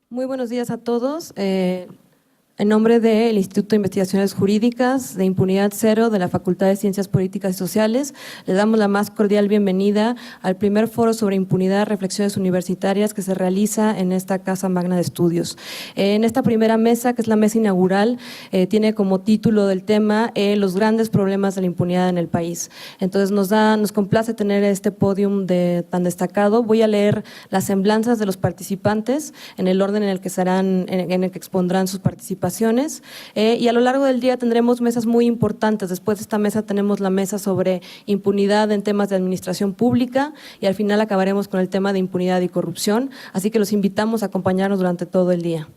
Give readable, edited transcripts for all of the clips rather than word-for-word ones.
Muy buenos días a todos. En nombre del Instituto de Investigaciones Jurídicas de Impunidad Cero de la Facultad de Ciencias Políticas y Sociales, le damos la más cordial bienvenida al primer foro sobre impunidad, reflexiones universitarias que se realiza en esta Casa Magna de Estudios. En esta primera mesa, que es la mesa inaugural, tiene como título del tema los grandes problemas de la impunidad en el país. Entonces nos complace tener este podium tan destacado. Voy a leer las semblanzas de los participantes en el orden en el que expondrán sus participaciones. Y a lo largo del día tendremos mesas muy importantes. Después de esta mesa tenemos la mesa sobre impunidad en temas de administración pública y al final acabaremos con el tema de impunidad y corrupción. Así que los invitamos a acompañarnos durante todo el día.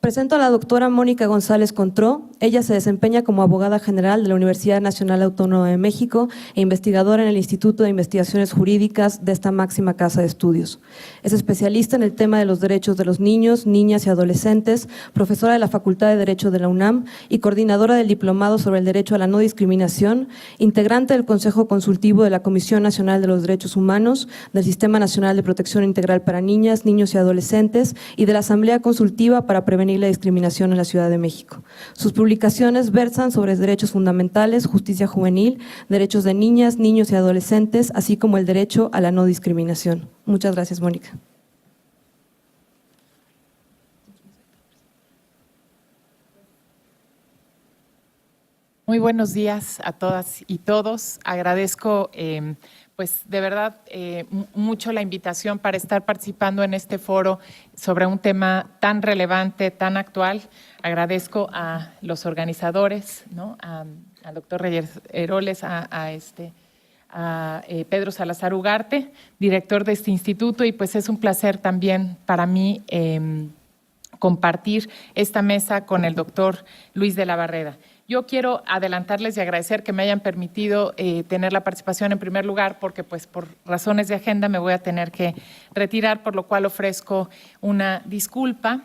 Presento a la doctora Mónica González Contró. Ella se desempeña como abogada general de la Universidad Nacional Autónoma de México e investigadora en el Instituto de Investigaciones Jurídicas de esta máxima casa de estudios. Es especialista en el tema de los derechos de los niños, niñas y adolescentes, profesora de la Facultad de Derecho de la UNAM y coordinadora del Diplomado sobre el Derecho a la No Discriminación, integrante del Consejo Consultivo de la Comisión Nacional de los Derechos Humanos, del Sistema Nacional de Protección Integral para Niñas, Niños y Adolescentes y de la Asamblea Consultiva para Prevenir la discriminación en la Ciudad de México. Sus publicaciones versan sobre derechos fundamentales, justicia juvenil, derechos de niñas, niños y adolescentes, así como el derecho a la no discriminación. Muchas gracias, Mónica. Muy buenos días a todas y todos. Agradezco pues de verdad mucho la invitación para estar participando en este foro sobre un tema tan relevante, tan actual. Agradezco a los organizadores, ¿no? Al doctor Reyes Heroles, a Pedro Salazar Ugarte, director de este instituto, y pues es un placer también para mí compartir esta mesa con el doctor Luis de la Barrera. Yo quiero adelantarles y agradecer que me hayan permitido tener la participación en primer lugar, porque pues por razones de agenda me voy a tener que retirar, por lo cual ofrezco una disculpa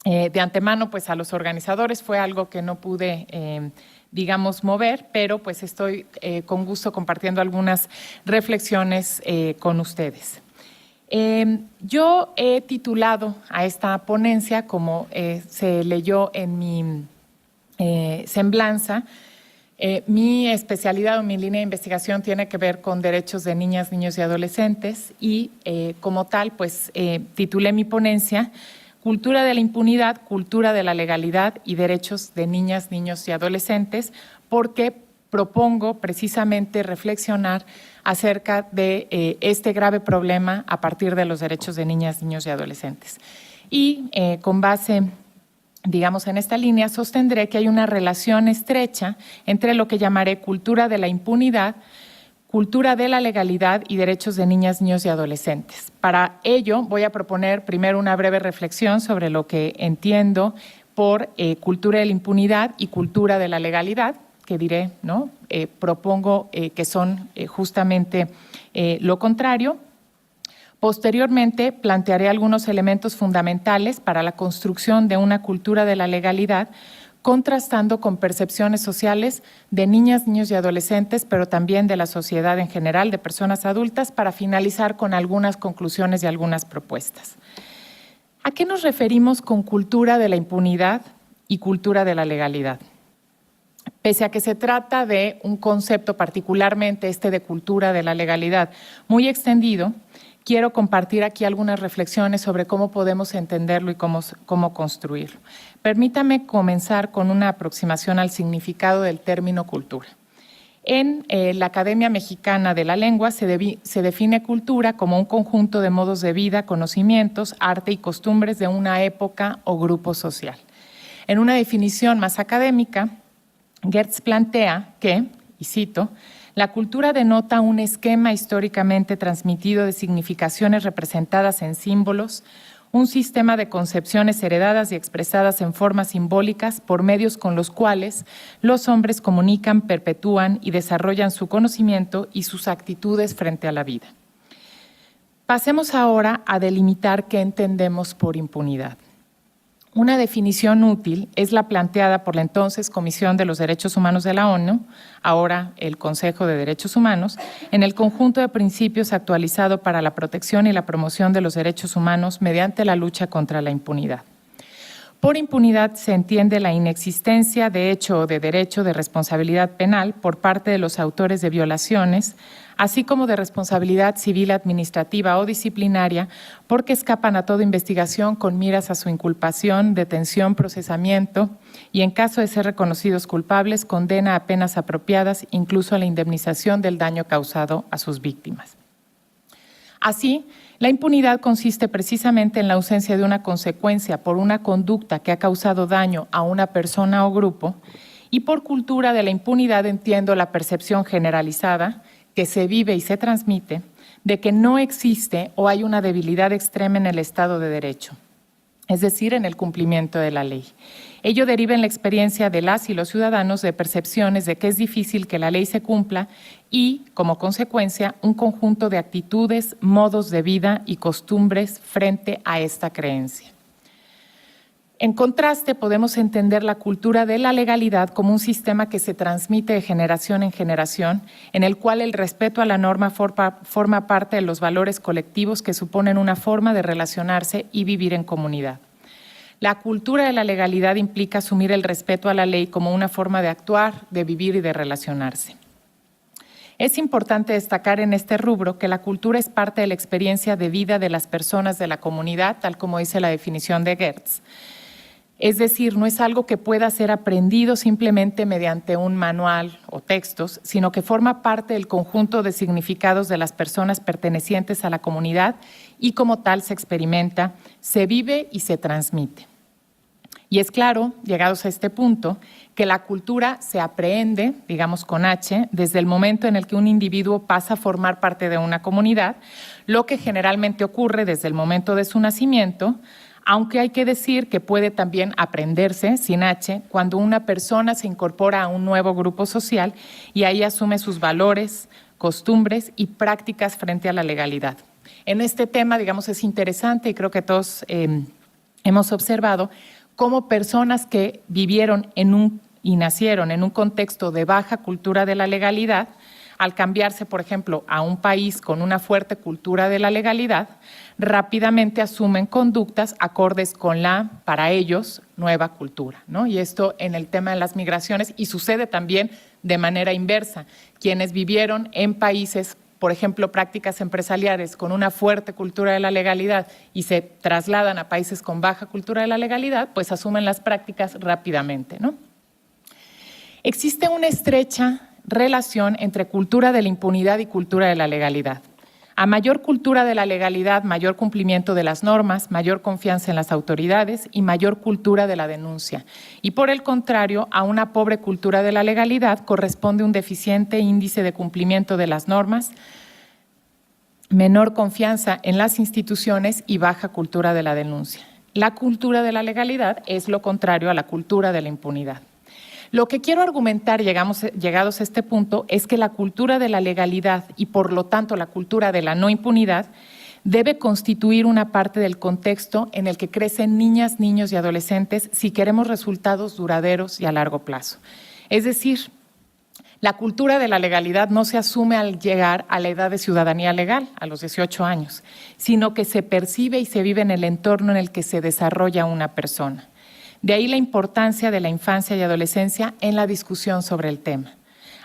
de antemano pues a los organizadores. Fue algo que no pude digamos mover, pero pues estoy con gusto compartiendo algunas reflexiones con ustedes. Yo he titulado a esta ponencia, como se leyó en mi semblanza, mi especialidad o mi línea de investigación tiene que ver con derechos de niñas, niños y adolescentes y como tal pues titulé mi ponencia Cultura de la impunidad, cultura de la legalidad y derechos de niñas, niños y adolescentes, porque propongo precisamente reflexionar acerca de este grave problema a partir de los derechos de niñas, niños y adolescentes. Y con base digamos, en esta línea, sostendré que hay una relación estrecha entre lo que llamaré cultura de la impunidad, cultura de la legalidad y derechos de niñas, niños y adolescentes. Para ello, voy a proponer primero una breve reflexión sobre lo que entiendo por cultura de la impunidad y cultura de la legalidad, que diré, ¿no? Propongo que son justamente lo contrario. Posteriormente, plantearé algunos elementos fundamentales para la construcción de una cultura de la legalidad, contrastando con percepciones sociales de niñas, niños y adolescentes, pero también de la sociedad en general, de personas adultas, para finalizar con algunas conclusiones y algunas propuestas. ¿A qué nos referimos con cultura de la impunidad y cultura de la legalidad? Pese a que se trata de un concepto, particularmente de cultura de la legalidad, muy extendido, quiero compartir aquí algunas reflexiones sobre cómo podemos entenderlo y cómo construirlo. Permítame comenzar con una aproximación al significado del término cultura. En la Academia Mexicana de la Lengua se define cultura como un conjunto de modos de vida, conocimientos, arte y costumbres de una época o grupo social. En una definición más académica, Gertz plantea que, y cito, la cultura denota un esquema históricamente transmitido de significaciones representadas en símbolos, un sistema de concepciones heredadas y expresadas en formas simbólicas por medios con los cuales los hombres comunican, perpetúan y desarrollan su conocimiento y sus actitudes frente a la vida. Pasemos ahora a delimitar qué entendemos por impunidad. Una definición útil es la planteada por la entonces Comisión de los Derechos Humanos de la ONU, ahora el Consejo de Derechos Humanos, en el conjunto de principios actualizado para la protección y la promoción de los derechos humanos mediante la lucha contra la impunidad. Por impunidad se entiende la inexistencia de hecho o de derecho de responsabilidad penal por parte de los autores de violaciones, así como de responsabilidad civil, administrativa o disciplinaria, porque escapan a toda investigación con miras a su inculpación, detención, procesamiento y, en caso de ser reconocidos culpables, condena a penas apropiadas, incluso a la indemnización del daño causado a sus víctimas. Así, la impunidad consiste precisamente en la ausencia de una consecuencia por una conducta que ha causado daño a una persona o grupo, y por cultura de la impunidad entiendo la percepción generalizada que se vive y se transmite de que no existe o hay una debilidad extrema en el Estado de Derecho, es decir, en el cumplimiento de la ley. Ello deriva en la experiencia de las y los ciudadanos de percepciones de que es difícil que la ley se cumpla y, como consecuencia, un conjunto de actitudes, modos de vida y costumbres frente a esta creencia. En contraste, podemos entender la cultura de la legalidad como un sistema que se transmite de generación en generación, en el cual el respeto a la norma forma parte de los valores colectivos que suponen una forma de relacionarse y vivir en comunidad. La cultura de la legalidad implica asumir el respeto a la ley como una forma de actuar, de vivir y de relacionarse. Es importante destacar en este rubro que la cultura es parte de la experiencia de vida de las personas de la comunidad, tal como dice la definición de Gertz. Es decir, no es algo que pueda ser aprendido simplemente mediante un manual o textos, sino que forma parte del conjunto de significados de las personas pertenecientes a la comunidad y como tal se experimenta, se vive y se transmite. Y es claro, llegados a este punto, que la cultura se aprehende, digamos con H, desde el momento en el que un individuo pasa a formar parte de una comunidad, lo que generalmente ocurre desde el momento de su nacimiento, aunque hay que decir que puede también aprenderse, sin H, cuando una persona se incorpora a un nuevo grupo social y ahí asume sus valores, costumbres y prácticas frente a la legalidad. En este tema, digamos, es interesante y creo que todos hemos observado cómo personas que vivieron y nacieron en un contexto de baja cultura de la legalidad, al cambiarse, por ejemplo, a un país con una fuerte cultura de la legalidad, rápidamente asumen conductas acordes con la, para ellos, nueva cultura, ¿no? Y esto en el tema de las migraciones, y sucede también de manera inversa. Quienes vivieron en países, por ejemplo, prácticas empresariales con una fuerte cultura de la legalidad y se trasladan a países con baja cultura de la legalidad, pues asumen las prácticas rápidamente, ¿no? Existe una estrecha relación entre cultura de la impunidad y cultura de la legalidad. A mayor cultura de la legalidad, mayor cumplimiento de las normas, mayor confianza en las autoridades y mayor cultura de la denuncia. Y por el contrario, a una pobre cultura de la legalidad corresponde un deficiente índice de cumplimiento de las normas, menor confianza en las instituciones y baja cultura de la denuncia. La cultura de la legalidad es lo contrario a la cultura de la impunidad. Lo que quiero argumentar, llegados a este punto, es que la cultura de la legalidad y, por lo tanto, la cultura de la no impunidad debe constituir una parte del contexto en el que crecen niñas, niños y adolescentes si queremos resultados duraderos y a largo plazo. Es decir, la cultura de la legalidad no se asume al llegar a la edad de ciudadanía legal, a los 18 años, sino que se percibe y se vive en el entorno en el que se desarrolla una persona. De ahí la importancia de la infancia y adolescencia en la discusión sobre el tema.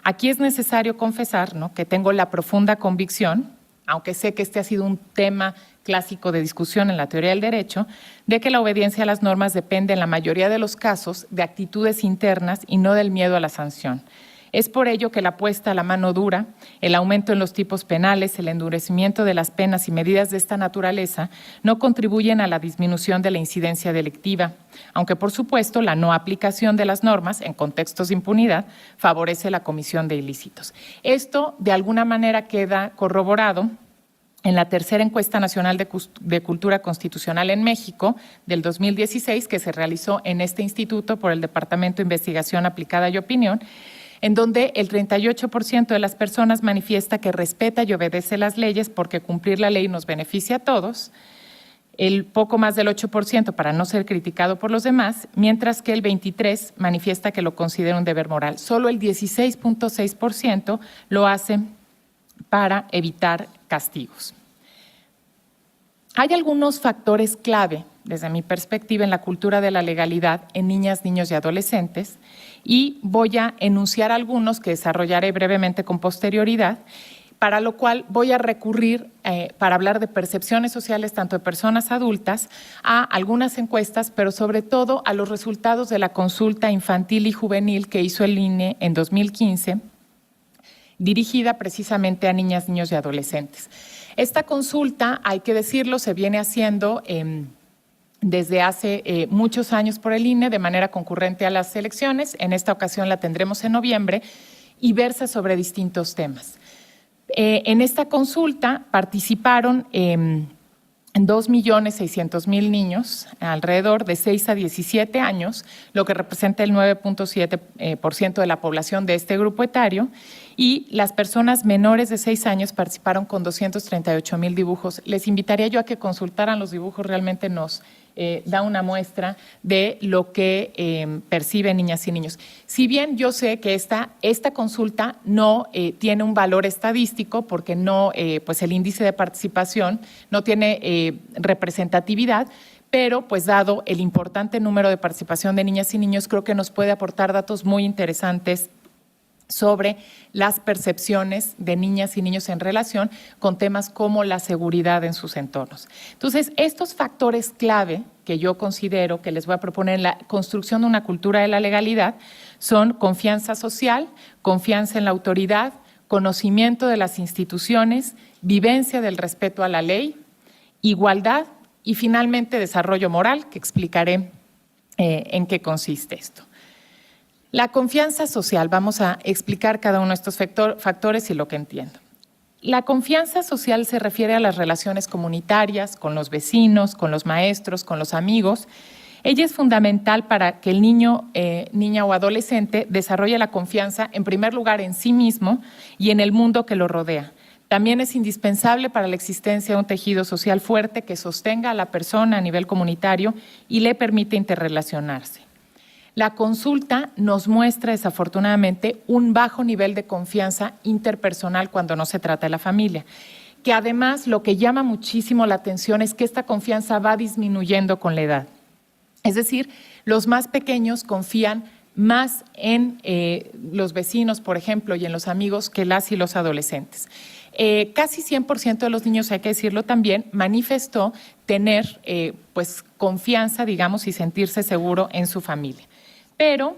Aquí es necesario confesar, ¿no?, que tengo la profunda convicción, aunque sé que este ha sido un tema clásico de discusión en la teoría del derecho, de que la obediencia a las normas depende en la mayoría de los casos de actitudes internas y no del miedo a la sanción. Es por ello que la apuesta a la mano dura, el aumento en los tipos penales, el endurecimiento de las penas y medidas de esta naturaleza no contribuyen a la disminución de la incidencia delictiva, aunque por supuesto la no aplicación de las normas en contextos de impunidad favorece la comisión de ilícitos. Esto de alguna manera queda corroborado en la tercera encuesta nacional de cultura constitucional en México del 2016, que se realizó en este instituto por el Departamento de Investigación Aplicada y Opinión, en donde el 38% de las personas manifiesta que respeta y obedece las leyes porque cumplir la ley nos beneficia a todos, el poco más del 8% para no ser criticado por los demás, mientras que el 23% manifiesta que lo considera un deber moral. Solo el 16.6% lo hace para evitar castigos. Hay algunos factores clave, desde mi perspectiva, en la cultura de la legalidad en niñas, niños y adolescentes, y voy a enunciar algunos que desarrollaré brevemente con posterioridad, para lo cual voy a recurrir, para hablar de percepciones sociales tanto de personas adultas, a algunas encuestas, pero sobre todo a los resultados de la consulta infantil y juvenil que hizo el INE en 2015, dirigida precisamente a niñas, niños y adolescentes. Esta consulta, hay que decirlo, se viene haciendo desde hace muchos años por el INE de manera concurrente a las elecciones. En esta ocasión la tendremos en noviembre y versa sobre distintos temas. En esta consulta participaron 2.600.000 niños alrededor de 6 a 17 años, lo que representa el 9.7% de la población de este grupo etario, y las personas menores de 6 años participaron con 238.000 dibujos. Les invitaría yo a que consultaran los dibujos, realmente nos da una muestra de lo que perciben niñas y niños. Si bien yo sé que esta consulta no tiene un valor estadístico porque no, pues el índice de participación no tiene representatividad, pero pues dado el importante número de participación de niñas y niños, creo que nos puede aportar datos muy interesantes sobre las percepciones de niñas y niños en relación con temas como la seguridad en sus entornos. Entonces, estos factores clave que yo considero que les voy a proponer en la construcción de una cultura de la legalidad son confianza social, confianza en la autoridad, conocimiento de las instituciones, vivencia del respeto a la ley, igualdad y finalmente desarrollo moral, que explicaré en qué consiste esto. La confianza social, vamos a explicar cada uno de estos factores y lo que entiendo. La confianza social se refiere a las relaciones comunitarias, con los vecinos, con los maestros, con los amigos. Ella es fundamental para que el niño, niña o adolescente desarrolle la confianza, en primer lugar, en sí mismo y en el mundo que lo rodea. También es indispensable para la existencia de un tejido social fuerte que sostenga a la persona a nivel comunitario y le permite interrelacionarse. La consulta nos muestra desafortunadamente un bajo nivel de confianza interpersonal cuando no se trata de la familia, que además lo que llama muchísimo la atención es que esta confianza va disminuyendo con la edad. Es decir, los más pequeños confían más en los vecinos, por ejemplo, y en los amigos que las y los adolescentes. Casi 100% de los niños, hay que decirlo también, manifestó tener pues confianza, digamos, y sentirse seguro en su familia. Pero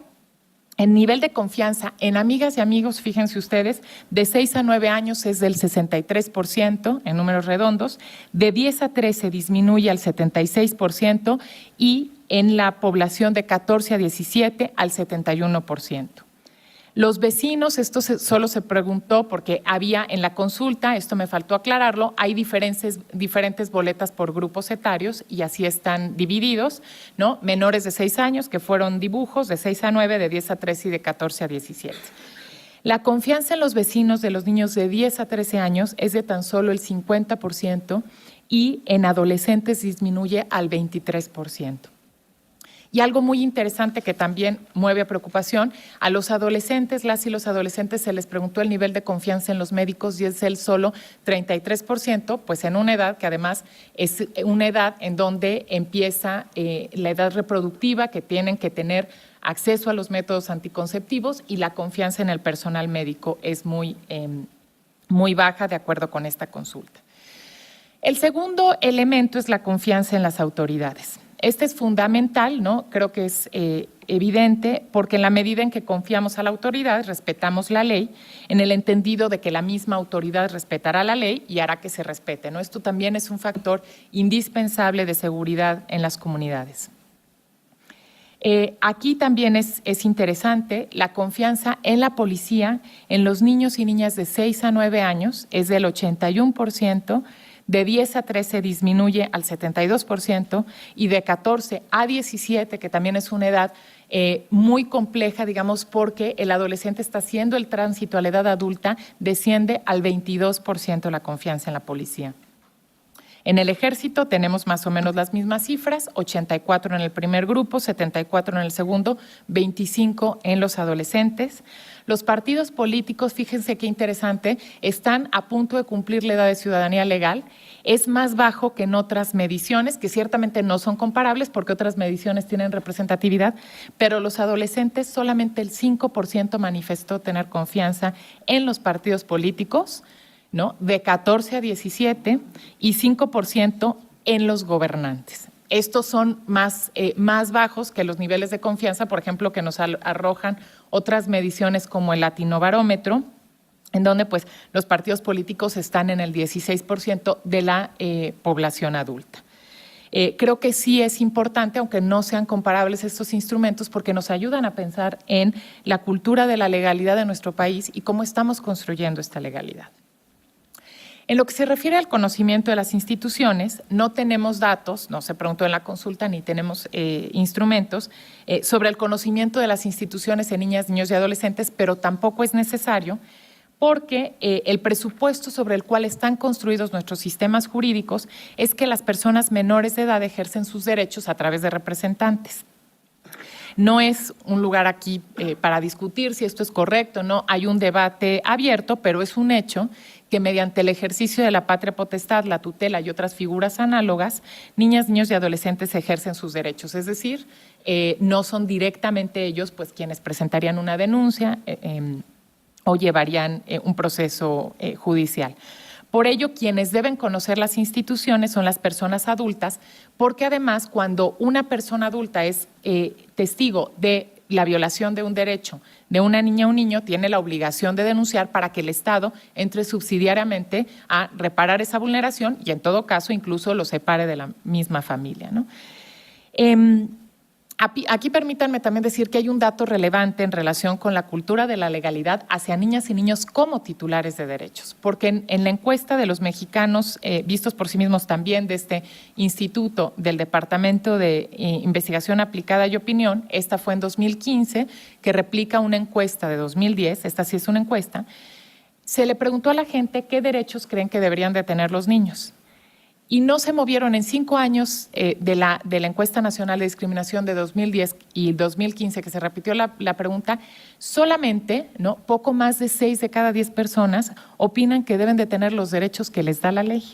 el nivel de confianza en amigas y amigos, fíjense ustedes, de 6 a 9 años es del 63% en números redondos, de 10 a 13 disminuye al 76% y en la población de 14 a 17 al 71%. Los vecinos, esto solo se preguntó porque había en la consulta, esto me faltó aclararlo, hay diferentes boletas por grupos etarios y así están divididos, ¿no? Menores de 6 años, que fueron dibujos, de 6 a 9, de 10 a 13 y de 14 a 17. La confianza en los vecinos de los niños de 10 a 13 años es de tan solo el 50% y en adolescentes disminuye al 23%. Y algo muy interesante que también mueve a preocupación, a los adolescentes, las y los adolescentes se les preguntó el nivel de confianza en los médicos y es el solo 33%, pues en una edad que además es una edad en donde empieza la edad reproductiva, que tienen que tener acceso a los métodos anticonceptivos y la confianza en el personal médico es muy baja de acuerdo con esta consulta. El segundo elemento es la confianza en las autoridades. Este es fundamental, ¿no? Creo que es evidente porque en la medida en que confiamos a la autoridad, respetamos la ley, en el entendido de que la misma autoridad respetará la ley y hará que se respete, ¿no? Esto también es un factor indispensable de seguridad en las comunidades. Aquí también es interesante la confianza en la policía, en los niños y niñas de 6 a 9 años, es del 81%, de 10 a 13 disminuye al 72% y de 14 a 17, que también es una edad muy compleja, digamos, porque el adolescente está haciendo el tránsito a la edad adulta, desciende al 22% la confianza en la policía. En el ejército tenemos más o menos las mismas cifras, 84 en el primer grupo, 74 en el segundo, 25 en los adolescentes. Los partidos políticos, fíjense qué interesante, están a punto de cumplir la edad de ciudadanía legal. Es más bajo que en otras mediciones, que ciertamente no son comparables porque otras mediciones tienen representatividad, pero los adolescentes solamente el 5% manifestó tener confianza en los partidos políticos, ¿no? De 14 a 17 y 5% en los gobernantes. Estos son más bajos que los niveles de confianza, por ejemplo, que nos arrojan otras mediciones como el Latinobarómetro, en donde pues, los partidos políticos están en el 16% de la población adulta. Creo que sí es importante, aunque no sean comparables estos instrumentos, porque nos ayudan a pensar en la cultura de la legalidad de nuestro país y cómo estamos construyendo esta legalidad. En lo que se refiere al conocimiento de las instituciones, no tenemos datos, no se preguntó en la consulta, ni tenemos instrumentos sobre el conocimiento de las instituciones en niñas, niños y adolescentes, pero tampoco es necesario porque el presupuesto sobre el cual están construidos nuestros sistemas jurídicos es que las personas menores de edad ejercen sus derechos a través de representantes. No es un lugar aquí para discutir si esto es correcto, no, hay un debate abierto, pero es un hecho que mediante el ejercicio de la patria potestad, la tutela y otras figuras análogas, niñas, niños y adolescentes ejercen sus derechos, es decir, no son directamente ellos pues, quienes presentarían una denuncia o llevarían un proceso judicial. Por ello, quienes deben conocer las instituciones son las personas adultas, porque además cuando una persona adulta es testigo de la violación de un derecho de una niña o un niño, tiene la obligación de denunciar para que el Estado entre subsidiariamente a reparar esa vulneración y en todo caso incluso lo separe de la misma familia, ¿no? Aquí permítanme también decir que hay un dato relevante en relación con la cultura de la legalidad hacia niñas y niños como titulares de derechos, porque en la encuesta de los mexicanos, vistos por sí mismos también de este instituto del Departamento de Investigación Aplicada y Opinión, esta fue en 2015, que replica una encuesta de 2010, esta sí es una encuesta, se le preguntó a la gente qué derechos creen que deberían de tener los niños. Y no se movieron en 5 años de la Encuesta Nacional de Discriminación de 2010 y 2015, que se repitió la pregunta, solamente, ¿no?, poco más de 6 de cada 10 personas opinan que deben de tener los derechos que les da la ley,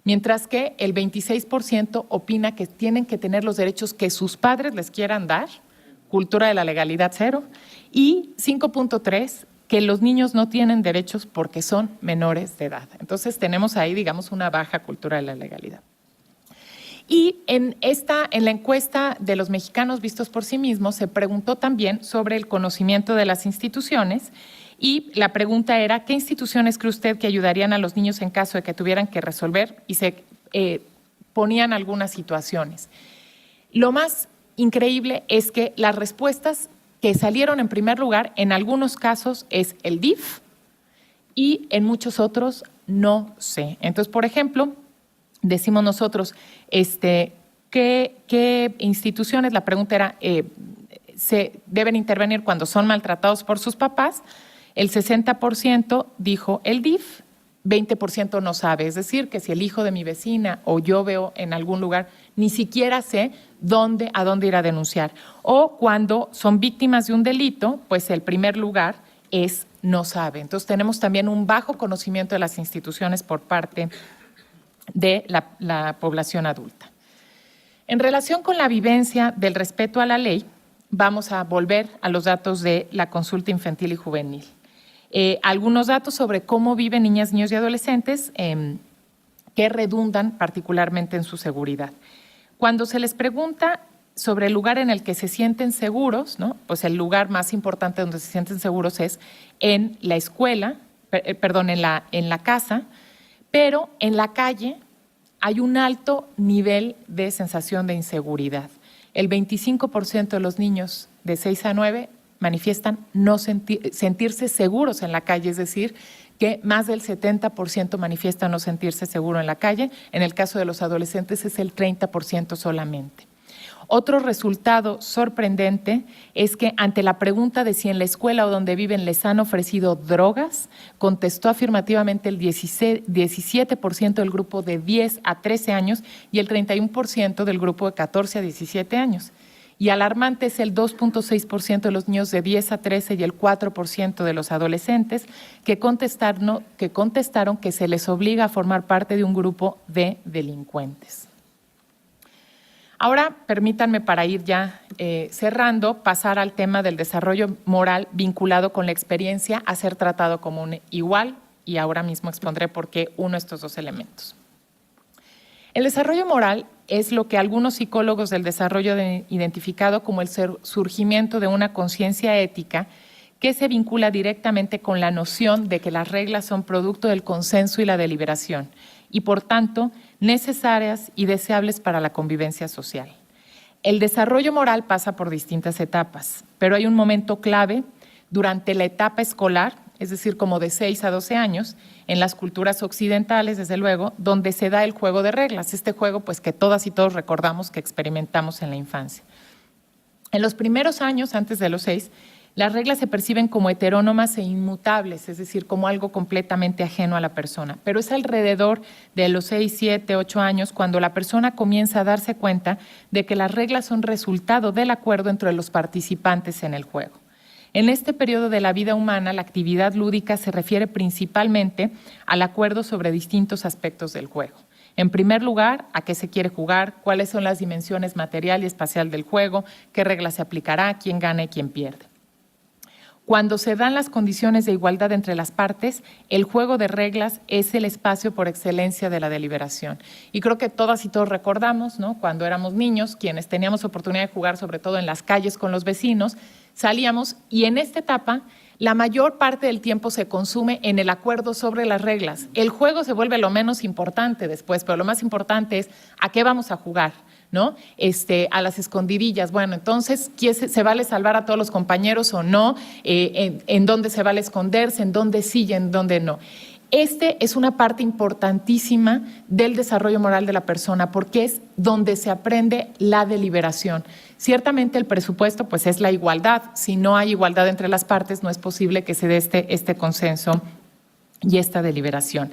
mientras que el 26% opina que tienen que tener los derechos que sus padres les quieran dar, cultura de la legalidad cero, y 5.3% que los niños no tienen derechos porque son menores de edad. Entonces tenemos ahí, digamos, una baja cultura de la legalidad. Y en la encuesta de los mexicanos vistos por sí mismos se preguntó también sobre el conocimiento de las instituciones y la pregunta era, ¿qué instituciones cree usted que ayudarían a los niños en caso de que tuvieran que resolver? Y se ponían algunas situaciones. Lo más increíble es que las respuestas que salieron en primer lugar, en algunos casos es el DIF y en muchos otros no sé. Entonces, por ejemplo, decimos nosotros, ¿qué instituciones? La pregunta era, ¿se deben intervenir cuando son maltratados por sus papás? El 60% dijo el DIF, 20% no sabe. Es decir, que si el hijo de mi vecina o yo veo en algún lugar, ni siquiera sé a dónde ir a denunciar. O cuando son víctimas de un delito, pues el primer lugar es no sabe. Entonces tenemos también un bajo conocimiento de las instituciones por parte de la población adulta. En relación con la vivencia del respeto a la ley, vamos a volver a los datos de la consulta infantil y juvenil. Algunos datos sobre cómo viven niñas, niños y adolescentes que redundan particularmente en su seguridad. Cuando se les pregunta sobre el lugar en el que se sienten seguros, ¿no?, pues el lugar más importante donde se sienten seguros es en la escuela, en la casa, pero en la calle hay un alto nivel de sensación de inseguridad. El 25% de los niños de 6 a 9 manifiestan no sentirse seguros en la calle, es decir, que más del 70% manifiesta no sentirse seguro en la calle. En el caso de los adolescentes es el 30% solamente. Otro resultado sorprendente es que ante la pregunta de si en la escuela o donde viven les han ofrecido drogas, contestó afirmativamente el 17% del grupo de 10 a 13 años y el 31% del grupo de 14 a 17 años. Y alarmante es el 2.6% de los niños de 10 a 13 y el 4% de los adolescentes que contestaron que se les obliga a formar parte de un grupo de delincuentes. Ahora, permítanme, para ir ya cerrando, pasar al tema del desarrollo moral vinculado con la experiencia a ser tratado como un igual, y ahora mismo expondré por qué uno de estos dos elementos. El desarrollo moral es lo que algunos psicólogos del desarrollo han identificado como el surgimiento de una conciencia ética que se vincula directamente con la noción de que las reglas son producto del consenso y la deliberación, y por tanto necesarias y deseables para la convivencia social. El desarrollo moral pasa por distintas etapas, pero hay un momento clave durante la etapa escolar, es decir, como de 6 a 12 años, en las culturas occidentales, desde luego, donde se da el juego de reglas, este juego pues que todas y todos recordamos que experimentamos en la infancia. En los primeros años, antes de los 6, las reglas se perciben como heterónomas e inmutables, es decir, como algo completamente ajeno a la persona. Pero es alrededor de los 6, 7, 8 años cuando la persona comienza a darse cuenta de que las reglas son resultado del acuerdo entre los participantes en el juego. En este periodo de la vida humana, la actividad lúdica se refiere principalmente al acuerdo sobre distintos aspectos del juego. En primer lugar, a qué se quiere jugar, cuáles son las dimensiones material y espacial del juego, qué reglas se aplicará, quién gana y quién pierde. Cuando se dan las condiciones de igualdad entre las partes, el juego de reglas es el espacio por excelencia de la deliberación. Y creo que todas y todos recordamos, ¿no?, cuando éramos niños, quienes teníamos oportunidad de jugar, sobre todo en las calles con los vecinos, salíamos y en esta etapa la mayor parte del tiempo se consume en el acuerdo sobre las reglas. El juego se vuelve lo menos importante después, pero lo más importante es a qué vamos a jugar, ¿no? A las escondidillas. Bueno, entonces, ¿se vale salvar a todos los compañeros o no? ¿En dónde se vale esconderse? ¿En dónde sí y en dónde no? Es una parte importantísima del desarrollo moral de la persona porque es donde se aprende la deliberación. Ciertamente el presupuesto pues es la igualdad. Si no hay igualdad entre las partes, no es posible que se dé este consenso y esta deliberación.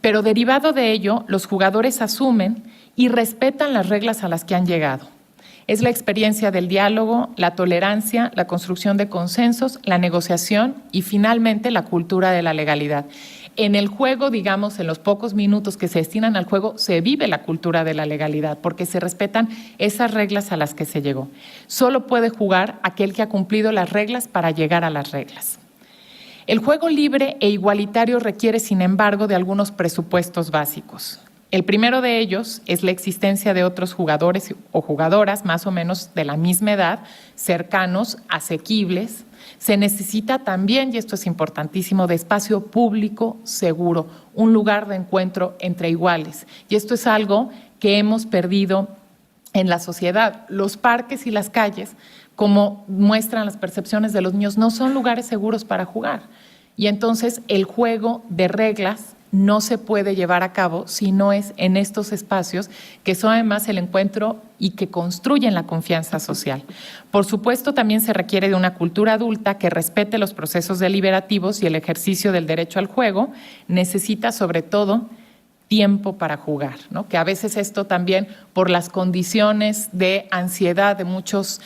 Pero derivado de ello, los jugadores asumen y respetan las reglas a las que han llegado. Es la experiencia del diálogo, la tolerancia, la construcción de consensos, la negociación y finalmente la cultura de la legalidad. En el juego, digamos, en los pocos minutos que se destinan al juego, se vive la cultura de la legalidad porque se respetan esas reglas a las que se llegó. Solo puede jugar aquel que ha cumplido las reglas para llegar a las reglas. El juego libre e igualitario requiere, sin embargo, de algunos presupuestos básicos. El primero de ellos es la existencia de otros jugadores o jugadoras más o menos de la misma edad, cercanos, asequibles. Se necesita también, y esto es importantísimo, de espacio público seguro, un lugar de encuentro entre iguales. Y esto es algo que hemos perdido en la sociedad. Los parques y las calles, como muestran las percepciones de los niños, no son lugares seguros para jugar. Y entonces el juego de reglas no se puede llevar a cabo si no es en estos espacios que son además el encuentro y que construyen la confianza social. Por supuesto, también se requiere de una cultura adulta que respete los procesos deliberativos y el ejercicio del derecho al juego. Necesita sobre todo tiempo para jugar, ¿no? Que a veces esto también por las condiciones de ansiedad de muchos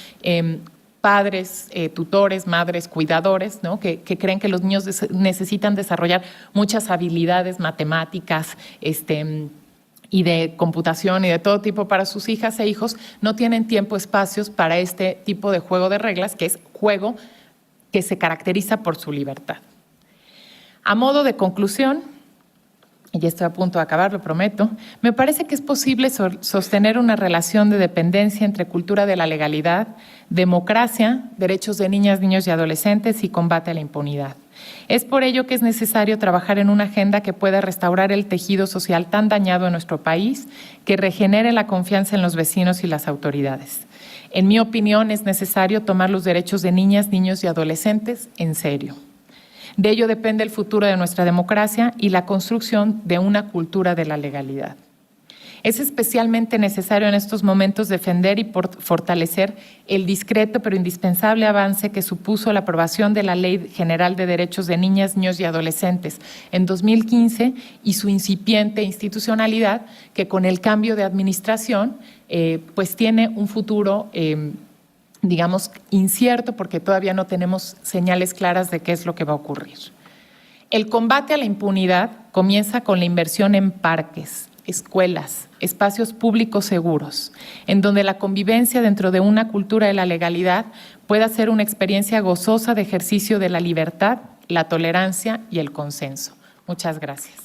padres, tutores, madres, cuidadores, ¿no?, que creen que los niños necesitan desarrollar muchas habilidades matemáticas y de computación y de todo tipo para sus hijas e hijos, no tienen tiempo, espacios para este tipo de juego de reglas, que es juego que se caracteriza por su libertad. A modo de conclusión, y ya estoy a punto de acabar, lo prometo, me parece que es posible sostener una relación de dependencia entre cultura de la legalidad, democracia, derechos de niñas, niños y adolescentes y combate a la impunidad. Es por ello que es necesario trabajar en una agenda que pueda restaurar el tejido social tan dañado en nuestro país, que regenere la confianza en los vecinos y las autoridades. En mi opinión, es necesario tomar los derechos de niñas, niños y adolescentes en serio. De ello depende el futuro de nuestra democracia y la construcción de una cultura de la legalidad. Es especialmente necesario en estos momentos defender y fortalecer el discreto pero indispensable avance que supuso la aprobación de la Ley General de Derechos de Niñas, Niños y Adolescentes en 2015 y su incipiente institucionalidad, que con el cambio de administración pues tiene un futuro digamos incierto, porque todavía no tenemos señales claras de qué es lo que va a ocurrir. El combate a la impunidad comienza con la inversión en parques, escuelas, espacios públicos seguros, en donde la convivencia dentro de una cultura de la legalidad pueda ser una experiencia gozosa de ejercicio de la libertad, la tolerancia y el consenso. Muchas gracias.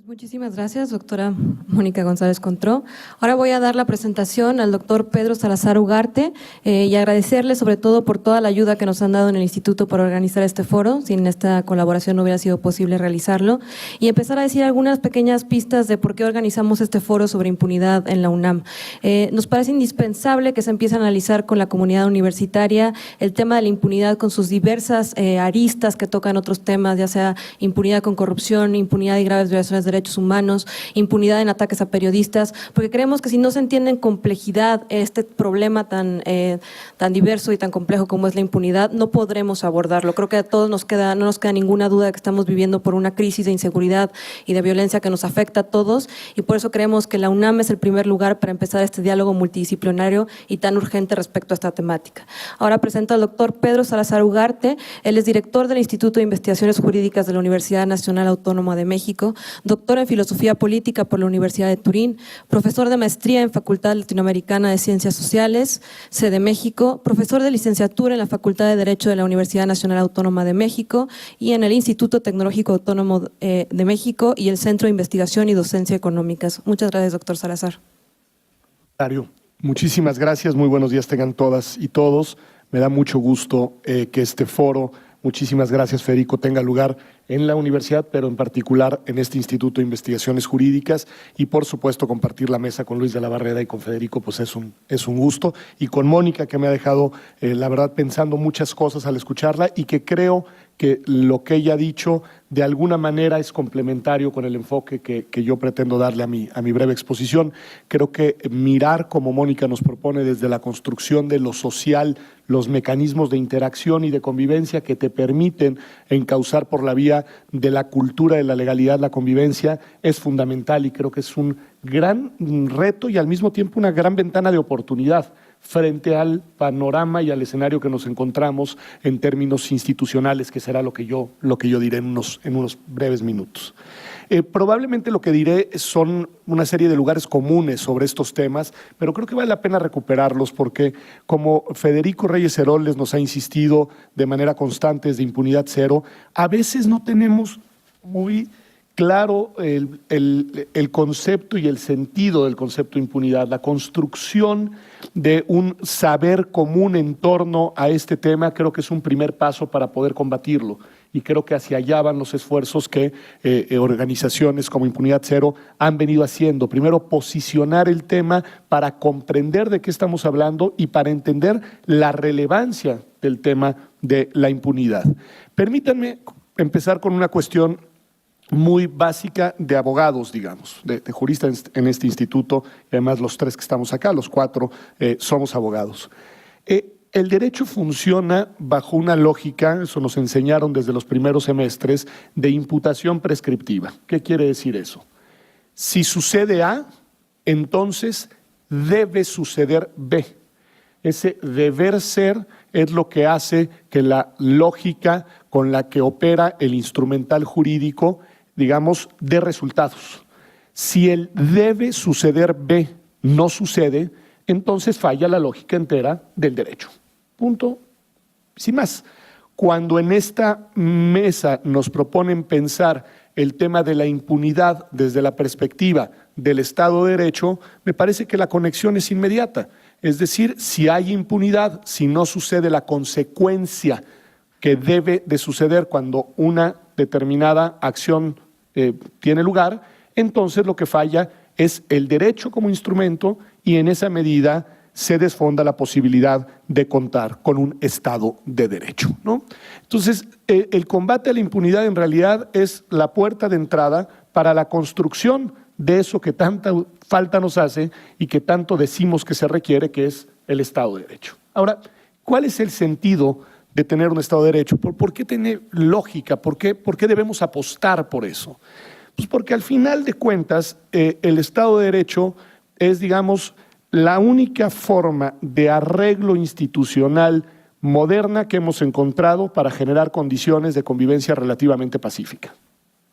Muchísimas gracias, doctora Mónica González Contró. Ahora voy a dar la presentación al doctor Pedro Salazar Ugarte y agradecerle sobre todo por toda la ayuda que nos han dado en el Instituto para organizar este foro. Sin esta colaboración no hubiera sido posible realizarlo. Y empezar a decir algunas pequeñas pistas de por qué organizamos este foro sobre impunidad en la UNAM. Nos parece indispensable que se empiece a analizar con la comunidad universitaria el tema de la impunidad con sus diversas aristas que tocan otros temas, ya sea impunidad con corrupción, impunidad y graves violaciones de derechos humanos, impunidad en ataques a periodistas, porque creemos que si no se entiende en complejidad este problema tan diverso y tan complejo como es la impunidad, no podremos abordarlo. Creo que a todos no nos queda ninguna duda de que estamos viviendo por una crisis de inseguridad y de violencia que nos afecta a todos, y por eso creemos que la UNAM es el primer lugar para empezar este diálogo multidisciplinario y tan urgente respecto a esta temática. Ahora presento al doctor Pedro Salazar Ugarte. Él es director del Instituto de Investigaciones Jurídicas de la Universidad Nacional Autónoma de México, doctor en Filosofía Política por la Universidad de Turín, profesor de maestría en Facultad Latinoamericana de Ciencias Sociales, sede México, profesor de licenciatura en la Facultad de Derecho de la Universidad Nacional Autónoma de México y en el Instituto Tecnológico Autónomo de México y el Centro de Investigación y Docencia Económicas. Muchas gracias, doctor Salazar. Muchísimas gracias, muy buenos días tengan todas y todos. Me da mucho gusto que este foro, muchísimas gracias Federico, tenga lugar en la universidad, pero en particular en este Instituto de Investigaciones Jurídicas, y por supuesto compartir la mesa con Luis de la Barrera y con Federico, pues es un gusto, y con Mónica, que me ha dejado la verdad pensando muchas cosas al escucharla, y que creo que lo que ella ha dicho de alguna manera es complementario con el enfoque que yo pretendo darle a mi breve exposición. Creo que mirar, como Mónica nos propone, desde la construcción de lo social, los mecanismos de interacción y de convivencia que te permiten encauzar por la vía de la cultura de la legalidad, la convivencia, es fundamental, y creo que es un gran reto y al mismo tiempo una gran ventana de oportunidad frente al panorama y al escenario que nos encontramos en términos institucionales, que será lo que yo diré en unos breves minutos. Probablemente lo que diré son una serie de lugares comunes sobre estos temas, pero creo que vale la pena recuperarlos porque, como Federico Reyes Heroles nos ha insistido de manera constante desde Impunidad Cero, a veces no tenemos muy claro el concepto y el sentido del concepto de impunidad, la construcción de un saber común en torno a este tema. Creo que es un primer paso para poder combatirlo, y creo que hacia allá van los esfuerzos que organizaciones como Impunidad Cero han venido haciendo. Primero, posicionar el tema para comprender de qué estamos hablando y para entender la relevancia del tema de la impunidad. Permítanme empezar con una cuestión muy básica de abogados, digamos, de juristas en este instituto, y además los tres que estamos acá, los cuatro, somos abogados. El derecho funciona bajo una lógica, eso nos enseñaron desde los primeros semestres, de imputación prescriptiva. ¿Qué quiere decir eso? Si sucede A, entonces debe suceder B. Ese deber ser es lo que hace que la lógica con la que opera el instrumental jurídico, digamos, dé resultados. Si el debe suceder B no sucede, entonces falla la lógica entera del derecho. Punto. Sin más. Cuando en esta mesa nos proponen pensar el tema de la impunidad desde la perspectiva del Estado de Derecho, me parece que la conexión es inmediata. Es decir, si hay impunidad, si no sucede la consecuencia que debe de suceder cuando una determinada acción tiene lugar, entonces lo que falla es el derecho como instrumento y en esa medida se desfonda la posibilidad de contar con un Estado de Derecho, ¿no? Entonces, el combate a la impunidad en realidad es la puerta de entrada para la construcción de eso que tanta falta nos hace y que tanto decimos que se requiere, que es el Estado de Derecho. Ahora, ¿cuál es el sentido de tener un Estado de Derecho? ¿Por qué tiene lógica? ¿Por qué debemos apostar por eso? Pues porque al final de cuentas, el Estado de Derecho es, digamos, la única forma de arreglo institucional moderna que hemos encontrado para generar condiciones de convivencia relativamente pacífica.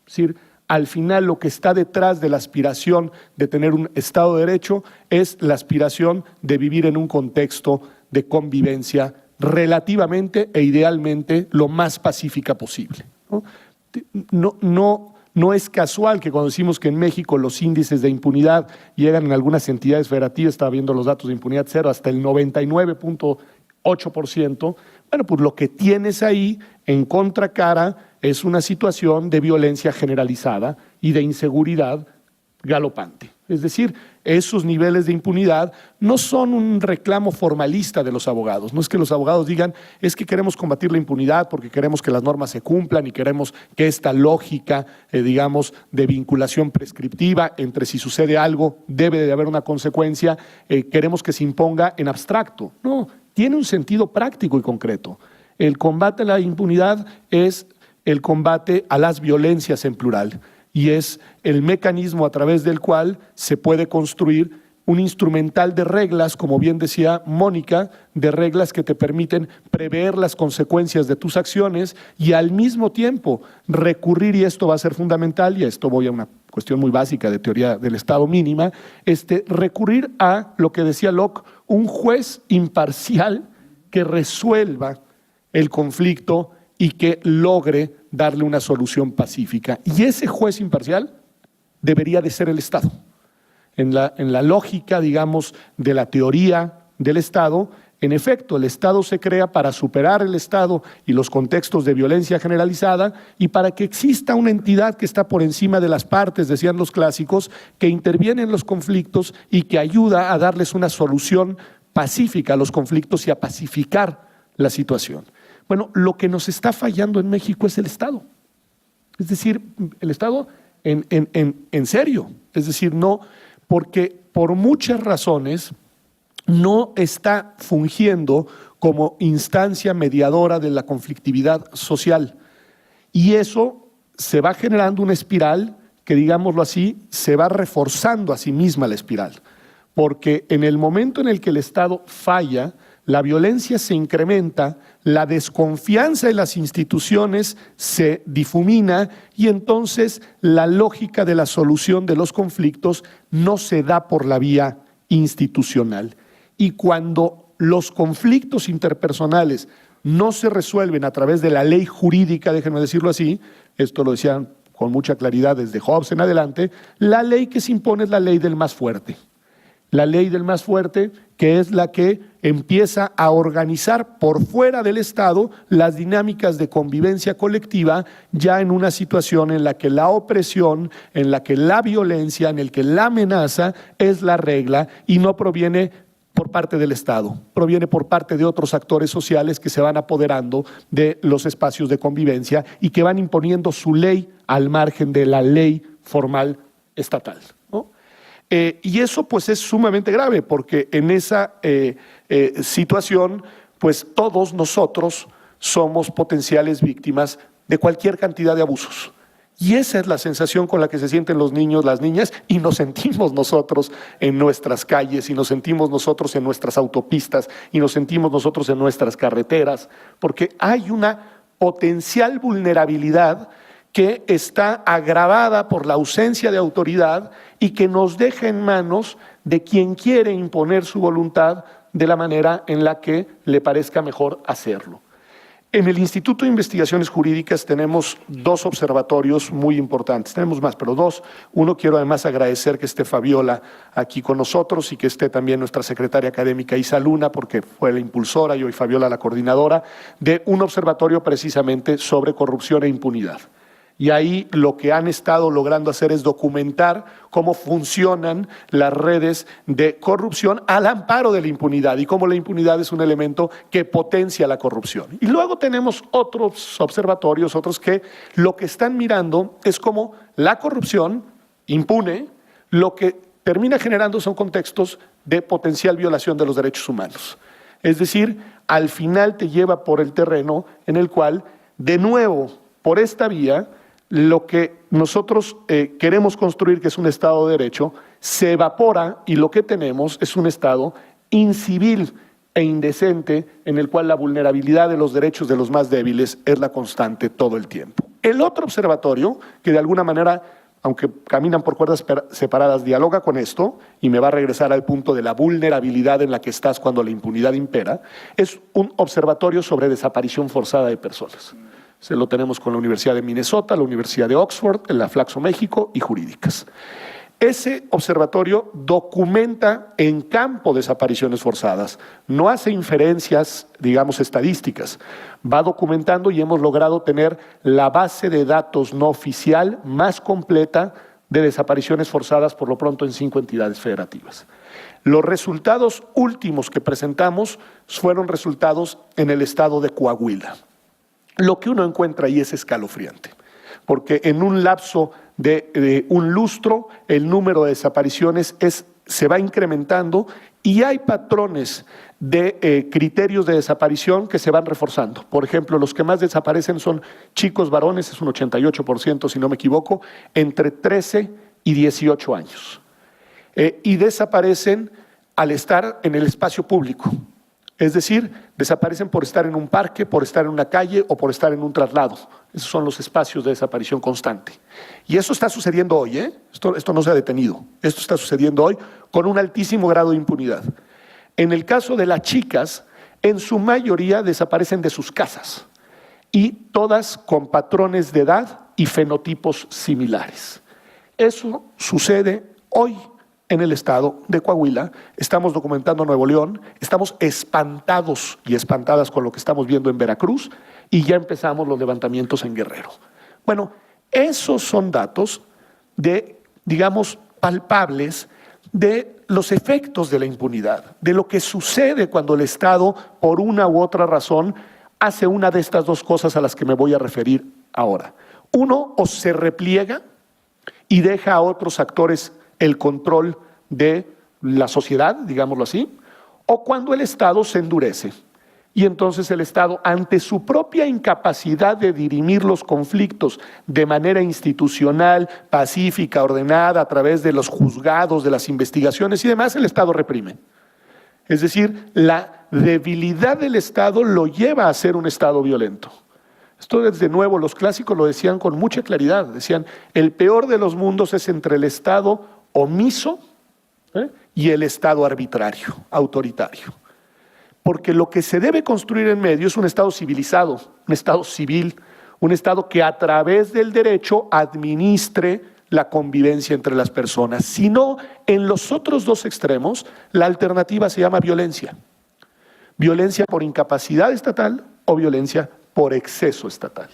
Es decir, al final lo que está detrás de la aspiración de tener un Estado de Derecho es la aspiración de vivir en un contexto de convivencia relativamente e idealmente lo más pacífica posible, ¿no? No es casual que cuando decimos que en México los índices de impunidad llegan en algunas entidades federativas, estaba viendo los datos de impunidad cero, hasta el 99.8%, bueno, pues lo que tienes ahí en contracara es una situación de violencia generalizada y de inseguridad galopante. Es decir, esos niveles de impunidad no son un reclamo formalista de los abogados. No es que los abogados digan, es que queremos combatir la impunidad porque queremos que las normas se cumplan y queremos que esta lógica, digamos, de vinculación prescriptiva entre si sucede algo, debe de haber una consecuencia, queremos que se imponga en abstracto. No, tiene un sentido práctico y concreto. El combate a la impunidad es el combate a las violencias en plural. Y es el mecanismo a través del cual se puede construir un instrumental de reglas, como bien decía Mónica, de reglas que te permiten prever las consecuencias de tus acciones y al mismo tiempo recurrir, y esto va a ser fundamental, y a esto voy a una cuestión muy básica de teoría del Estado mínima, recurrir a lo que decía Locke, un juez imparcial que resuelva el conflicto y que logre darle una solución pacífica. Y ese juez imparcial debería de ser el Estado. En la lógica, digamos, de la teoría del Estado, en efecto, el Estado se crea para superar el Estado y los contextos de violencia generalizada y para que exista una entidad que está por encima de las partes, decían los clásicos, que interviene en los conflictos y que ayuda a darles una solución pacífica a los conflictos y a pacificar la situación. Bueno, lo que nos está fallando en México es el Estado. Es decir, el Estado en serio. Es decir, no, porque por muchas razones no está fungiendo como instancia mediadora de la conflictividad social. Y eso se va generando una espiral que, digámoslo así, se va reforzando a sí misma la espiral. Porque en el momento en el que el Estado falla, la violencia se incrementa, la desconfianza en las instituciones se difumina y entonces la lógica de la solución de los conflictos no se da por la vía institucional. Y cuando los conflictos interpersonales no se resuelven a través de la ley jurídica, déjenme decirlo así, esto lo decían con mucha claridad desde Hobbes en adelante, la ley que se impone es la ley del más fuerte. La ley del más fuerte, que es la que empieza a organizar por fuera del Estado las dinámicas de convivencia colectiva, ya en una situación en la que la opresión, en la que la violencia, en la que la amenaza es la regla y no proviene por parte del Estado, proviene por parte de otros actores sociales que se van apoderando de los espacios de convivencia y que van imponiendo su ley al margen de la ley formal estatal, ¿no? Y eso pues es sumamente grave porque en esa situación pues todos nosotros somos potenciales víctimas de cualquier cantidad de abusos. Y esa es la sensación con la que se sienten los niños, las niñas, y nos sentimos nosotros en nuestras calles, y nos sentimos nosotros en nuestras autopistas, y nos sentimos nosotros en nuestras carreteras, porque hay una potencial vulnerabilidad que está agravada por la ausencia de autoridad y que nos deja en manos de quien quiere imponer su voluntad de la manera en la que le parezca mejor hacerlo. En el Instituto de Investigaciones Jurídicas tenemos dos observatorios muy importantes, tenemos más, pero dos. Uno, quiero además agradecer que esté Fabiola aquí con nosotros y que esté también nuestra secretaria académica Isa Luna, porque fue la impulsora y hoy Fabiola la coordinadora, de un observatorio precisamente sobre corrupción e impunidad. Y ahí lo que han estado logrando hacer es documentar cómo funcionan las redes de corrupción al amparo de la impunidad y cómo la impunidad es un elemento que potencia la corrupción. Y luego tenemos otros observatorios, otros que lo que están mirando es cómo la corrupción impune, lo que termina generando son contextos de potencial violación de los derechos humanos. Es decir, al final te lleva por el terreno en el cual, de nuevo, por esta vía, lo que nosotros queremos construir, que es un Estado de Derecho, se evapora y lo que tenemos es un Estado incivil e indecente en el cual la vulnerabilidad de los derechos de los más débiles es la constante todo el tiempo. El otro observatorio, que de alguna manera, aunque caminan por cuerdas separadas, dialoga con esto y me va a regresar al punto de la vulnerabilidad en la que estás cuando la impunidad impera, es un observatorio sobre desaparición forzada de personas. Se lo tenemos con la Universidad de Minnesota, la Universidad de Oxford, la Flaxo México y Jurídicas. Ese observatorio documenta en campo desapariciones forzadas, no hace inferencias, digamos, estadísticas, va documentando y hemos logrado tener la base de datos no oficial más completa de desapariciones forzadas, por lo pronto en 5 entidades federativas. Los resultados últimos que presentamos fueron resultados en el estado de Coahuila. Lo que uno encuentra ahí es escalofriante, porque en un lapso de un lustro el número de desapariciones se va incrementando y hay patrones de criterios de desaparición que se van reforzando. Por ejemplo, los que más desaparecen son chicos varones, es un 88% si no me equivoco, entre 13 y 18 años. Y desaparecen al estar en el espacio público. Es decir, desaparecen por estar en un parque, por estar en una calle o por estar en un traslado. Esos son los espacios de desaparición constante. Y eso está sucediendo hoy, ¿eh? Esto no se ha detenido. Esto está sucediendo hoy con un altísimo grado de impunidad. En el caso de las chicas, en su mayoría desaparecen de sus casas y todas con patrones de edad y fenotipos similares. Eso sucede hoy en el estado de Coahuila, estamos documentando Nuevo León, estamos espantados y espantadas con lo que estamos viendo en Veracruz y ya empezamos los levantamientos en Guerrero. Bueno, esos son datos digamos, palpables de los efectos de la impunidad, de lo que sucede cuando el Estado, por una u otra razón, hace una de estas dos cosas a las que me voy a referir ahora. Uno, o se repliega y deja a otros actores el control de la sociedad, digámoslo así, o cuando el Estado se endurece. Y entonces el Estado, ante su propia incapacidad de dirimir los conflictos de manera institucional, pacífica, ordenada, a través de los juzgados, de las investigaciones y demás, el Estado reprime. Es decir, la debilidad del Estado lo lleva a ser un Estado violento. Esto desde nuevo, los clásicos lo decían con mucha claridad, decían, el peor de los mundos es entre el Estado omiso y el Estado arbitrario, autoritario. Porque lo que se debe construir en medio es un Estado civilizado, un Estado civil, un Estado que a través del derecho administre la convivencia entre las personas. Si no, en los otros dos extremos, la alternativa se llama violencia. Violencia por incapacidad estatal o violencia por exceso estatal.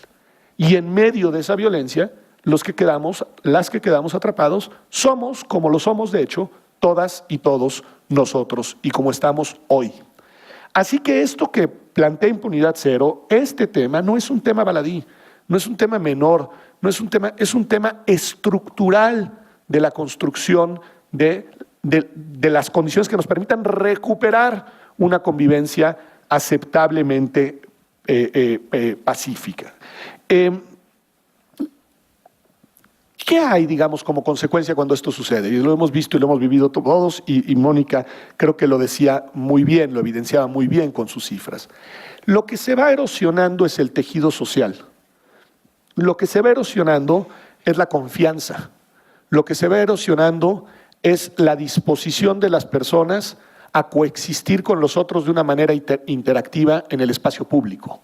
Y en medio de esa violencia, las que quedamos atrapados, somos, como lo somos de hecho, todas y todos nosotros, y como estamos hoy. Así que esto que plantea Impunidad Cero, este tema no es un tema baladí, no es un tema menor, es un tema estructural de la construcción de las condiciones que nos permitan recuperar una convivencia aceptablemente pacífica. ¿Qué hay, digamos, como consecuencia cuando esto sucede? Y lo hemos visto y lo hemos vivido todos, y Mónica creo que lo decía muy bien, lo evidenciaba muy bien con sus cifras. Lo que se va erosionando es el tejido social. Lo que se va erosionando es la confianza. Lo que se va erosionando es la disposición de las personas a coexistir con los otros de una manera interactiva en el espacio público.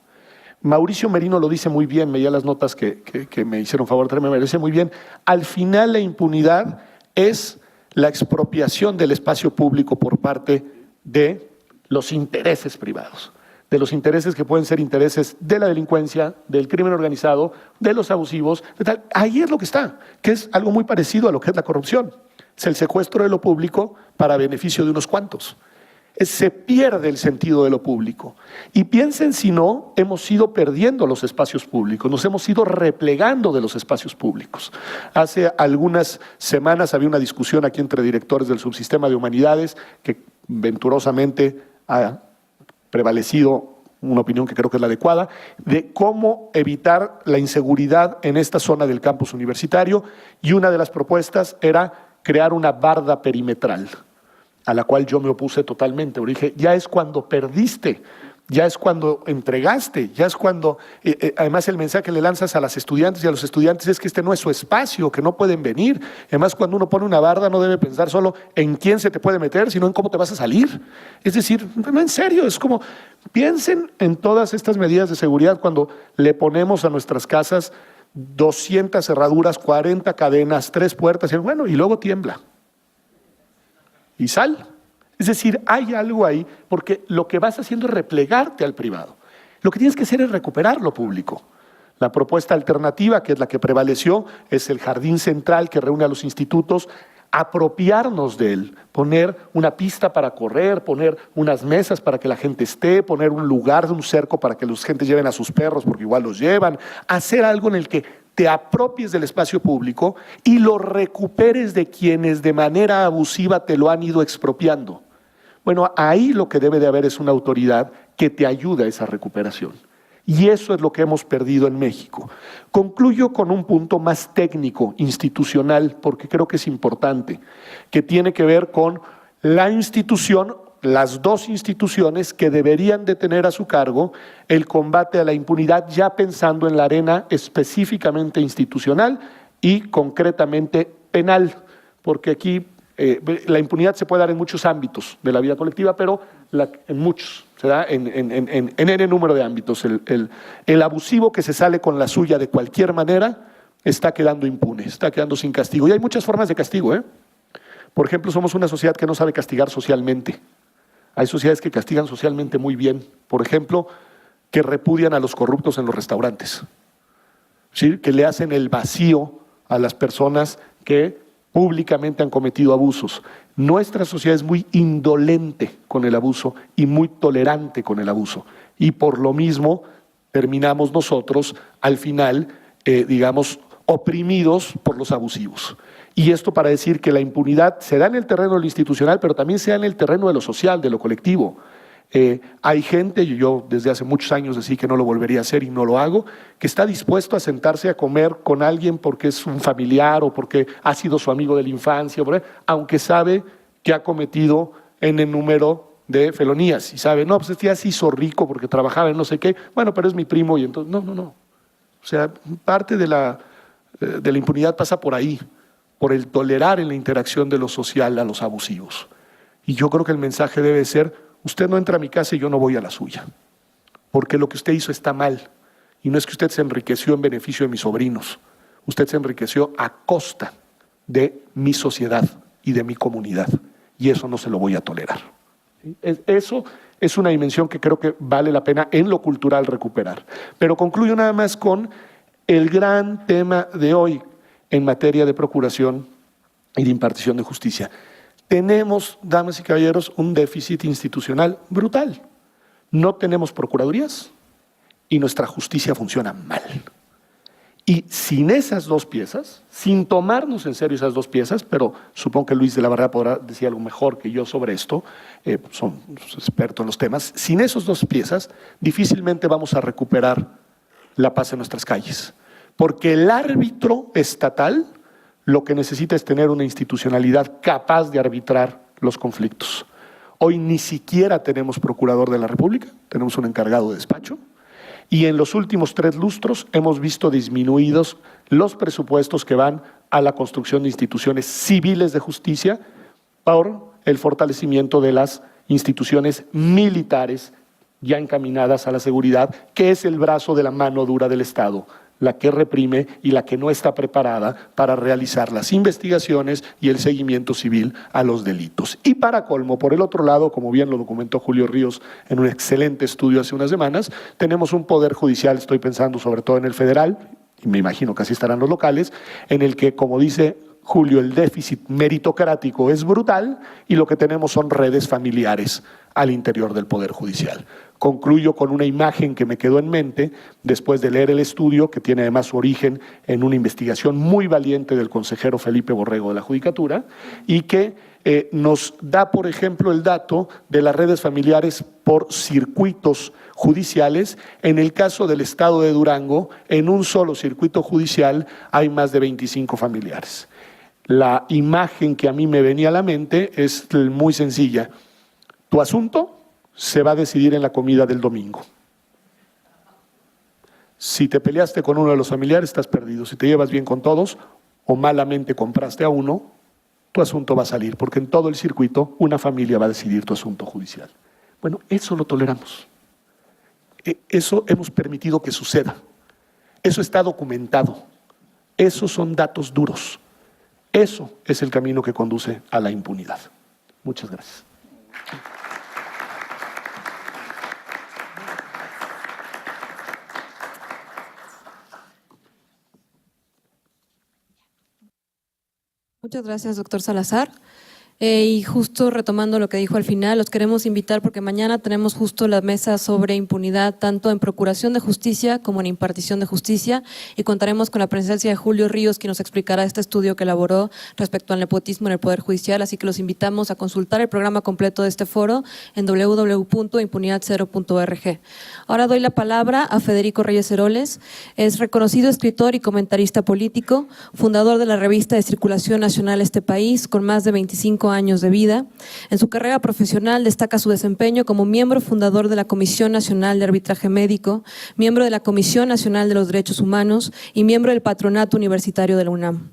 Mauricio Merino lo dice muy bien, veía las notas que me hicieron favor de traerme, me lo dice muy bien. Al final la impunidad es la expropiación del espacio público por parte de los intereses privados. de los intereses que pueden ser intereses de la delincuencia, del crimen organizado, de los abusivos, de tal. Ahí es lo que está, que es algo muy parecido a lo que es la corrupción. Es el secuestro de lo público para beneficio de unos cuantos. Se pierde el sentido de lo público. Y piensen si no, hemos ido perdiendo los espacios públicos, nos hemos ido replegando de los espacios públicos. Hace algunas semanas había una discusión aquí entre directores del subsistema de humanidades que venturosamente ha prevalecido una opinión que creo que es la adecuada, de cómo evitar la inseguridad en esta zona del campus universitario, y una de las propuestas era crear una barda perimetral, a la cual yo me opuse totalmente, porque dije, ya es cuando perdiste, ya es cuando entregaste, ya es cuando, además el mensaje que le lanzas a las estudiantes y a los estudiantes es que este no es su espacio, que no pueden venir. Además, cuando uno pone una barda no debe pensar solo en quién se te puede meter, sino en cómo te vas a salir. Es decir, no, en serio, es como, piensen en todas estas medidas de seguridad cuando le ponemos a nuestras casas 200 cerraduras, 40 cadenas, 3 puertas, y bueno, y luego tiembla. Y sal. Es decir, hay algo ahí, porque lo que vas haciendo es replegarte al privado. Lo que tienes que hacer es recuperar lo público. La propuesta alternativa, que es la que prevaleció, es el jardín central que reúne a los institutos, apropiarnos de él, poner una pista para correr, poner unas mesas para que la gente esté, poner un lugar, un cerco para que los gente lleven a sus perros, porque igual los llevan, hacer algo en el que te apropies del espacio público y lo recuperes de quienes de manera abusiva te lo han ido expropiando. Bueno, ahí lo que debe de haber es una autoridad que te ayude a esa recuperación. Y eso es lo que hemos perdido en México. Concluyo con un punto más técnico, institucional, porque creo que es importante, que tiene que ver con la institución, las dos instituciones que deberían de tener a su cargo el combate a la impunidad, ya pensando en la arena específicamente institucional y concretamente penal, porque aquí la impunidad se puede dar en muchos ámbitos de la vida colectiva, pero en muchos, se da en N número de ámbitos. El abusivo que se sale con la suya de cualquier manera está quedando impune, está quedando sin castigo. Y hay muchas formas de castigo, ¿eh? Por ejemplo, somos una sociedad que no sabe castigar socialmente. Hay sociedades que castigan socialmente muy bien. Por ejemplo, que repudian a los corruptos en los restaurantes, ¿sí? Que le hacen el vacío a las personas que públicamente han cometido abusos. Nuestra sociedad es muy indolente con el abuso y muy tolerante con el abuso. Y por lo mismo terminamos nosotros, al final, digamos, oprimidos por los abusivos. Y esto para decir que la impunidad se da en el terreno de lo institucional, pero también se da en el terreno de lo social, de lo colectivo. Hay gente, yo desde hace muchos años decí que no lo volvería a hacer y no lo hago, que está dispuesto a sentarse a comer con alguien porque es un familiar o porque ha sido su amigo de la infancia, aunque sabe que ha cometido N número de felonías y sabe, no, pues este ya se hizo rico porque trabajaba en no sé qué, bueno, pero es mi primo y entonces, no. O sea, parte de la impunidad pasa por ahí, por el tolerar en la interacción de lo social a los abusivos. Y yo creo que el mensaje debe ser: usted no entra a mi casa y yo no voy a la suya, porque lo que usted hizo está mal. Y no es que usted se enriqueció en beneficio de mis sobrinos, usted se enriqueció a costa de mi sociedad y de mi comunidad. Y eso no se lo voy a tolerar. Eso es una dimensión que creo que vale la pena en lo cultural recuperar. Pero concluyo nada más con el gran tema de hoy en materia de procuración y de impartición de justicia. Tenemos, damas y caballeros, un déficit institucional brutal. No tenemos procuradurías y nuestra justicia funciona mal. Y sin esas dos piezas, sin tomarnos en serio esas dos piezas, pero supongo que Luis de la Barrera podrá decir algo mejor que yo sobre esto, son expertos en los temas, sin esas dos piezas difícilmente vamos a recuperar la paz en nuestras calles. Porque el árbitro estatal lo que necesita es tener una institucionalidad capaz de arbitrar los conflictos. Hoy ni siquiera tenemos procurador de la República, tenemos un encargado de despacho, y en los últimos 3 lustros hemos visto disminuidos los presupuestos que van a la construcción de instituciones civiles de justicia por el fortalecimiento de las instituciones militares ya encaminadas a la seguridad, que es el brazo de la mano dura del Estado, la que reprime y la que no está preparada para realizar las investigaciones y el seguimiento civil a los delitos. Y para colmo, por el otro lado, como bien lo documentó Julio Ríos en un excelente estudio hace unas semanas, tenemos un poder judicial, estoy pensando sobre todo en el federal, y me imagino que así estarán los locales, en el que, como dice Julio, el déficit meritocrático es brutal y lo que tenemos son redes familiares al interior del Poder Judicial. Concluyo con una imagen que me quedó en mente después de leer el estudio, que tiene además su origen en una investigación muy valiente del consejero Felipe Borrego de la Judicatura, y que nos da, por ejemplo, el dato de las redes familiares por circuitos judiciales. En el caso del estado de Durango, en un solo circuito judicial hay más de 25 familiares. La imagen que a mí me venía a la mente es muy sencilla. Tu asunto se va a decidir en la comida del domingo. Si te peleaste con uno de los familiares, estás perdido. Si te llevas bien con todos o malamente compraste a uno, tu asunto va a salir, porque en todo el circuito una familia va a decidir tu asunto judicial. Bueno, eso lo toleramos. Eso hemos permitido que suceda. Eso está documentado. Esos son datos duros. Eso es el camino que conduce a la impunidad. Muchas gracias. Muchas gracias, doctor Salazar. Y justo retomando lo que dijo al final, los queremos invitar porque mañana tenemos justo la mesa sobre impunidad, tanto en procuración de justicia como en impartición de justicia, y contaremos con la presencia de Julio Ríos, quien nos explicará este estudio que elaboró respecto al nepotismo en el Poder Judicial, así que los invitamos a consultar el programa completo de este foro en www.impunidad0.org. Ahora doy la palabra a Federico Reyes Heroles. Es reconocido escritor y comentarista político, fundador de la revista de circulación nacional Este País, con más de 25 años de vida. En su carrera profesional destaca su desempeño como miembro fundador de la Comisión Nacional de Arbitraje Médico, miembro de la Comisión Nacional de los Derechos Humanos y miembro del Patronato Universitario de la UNAM.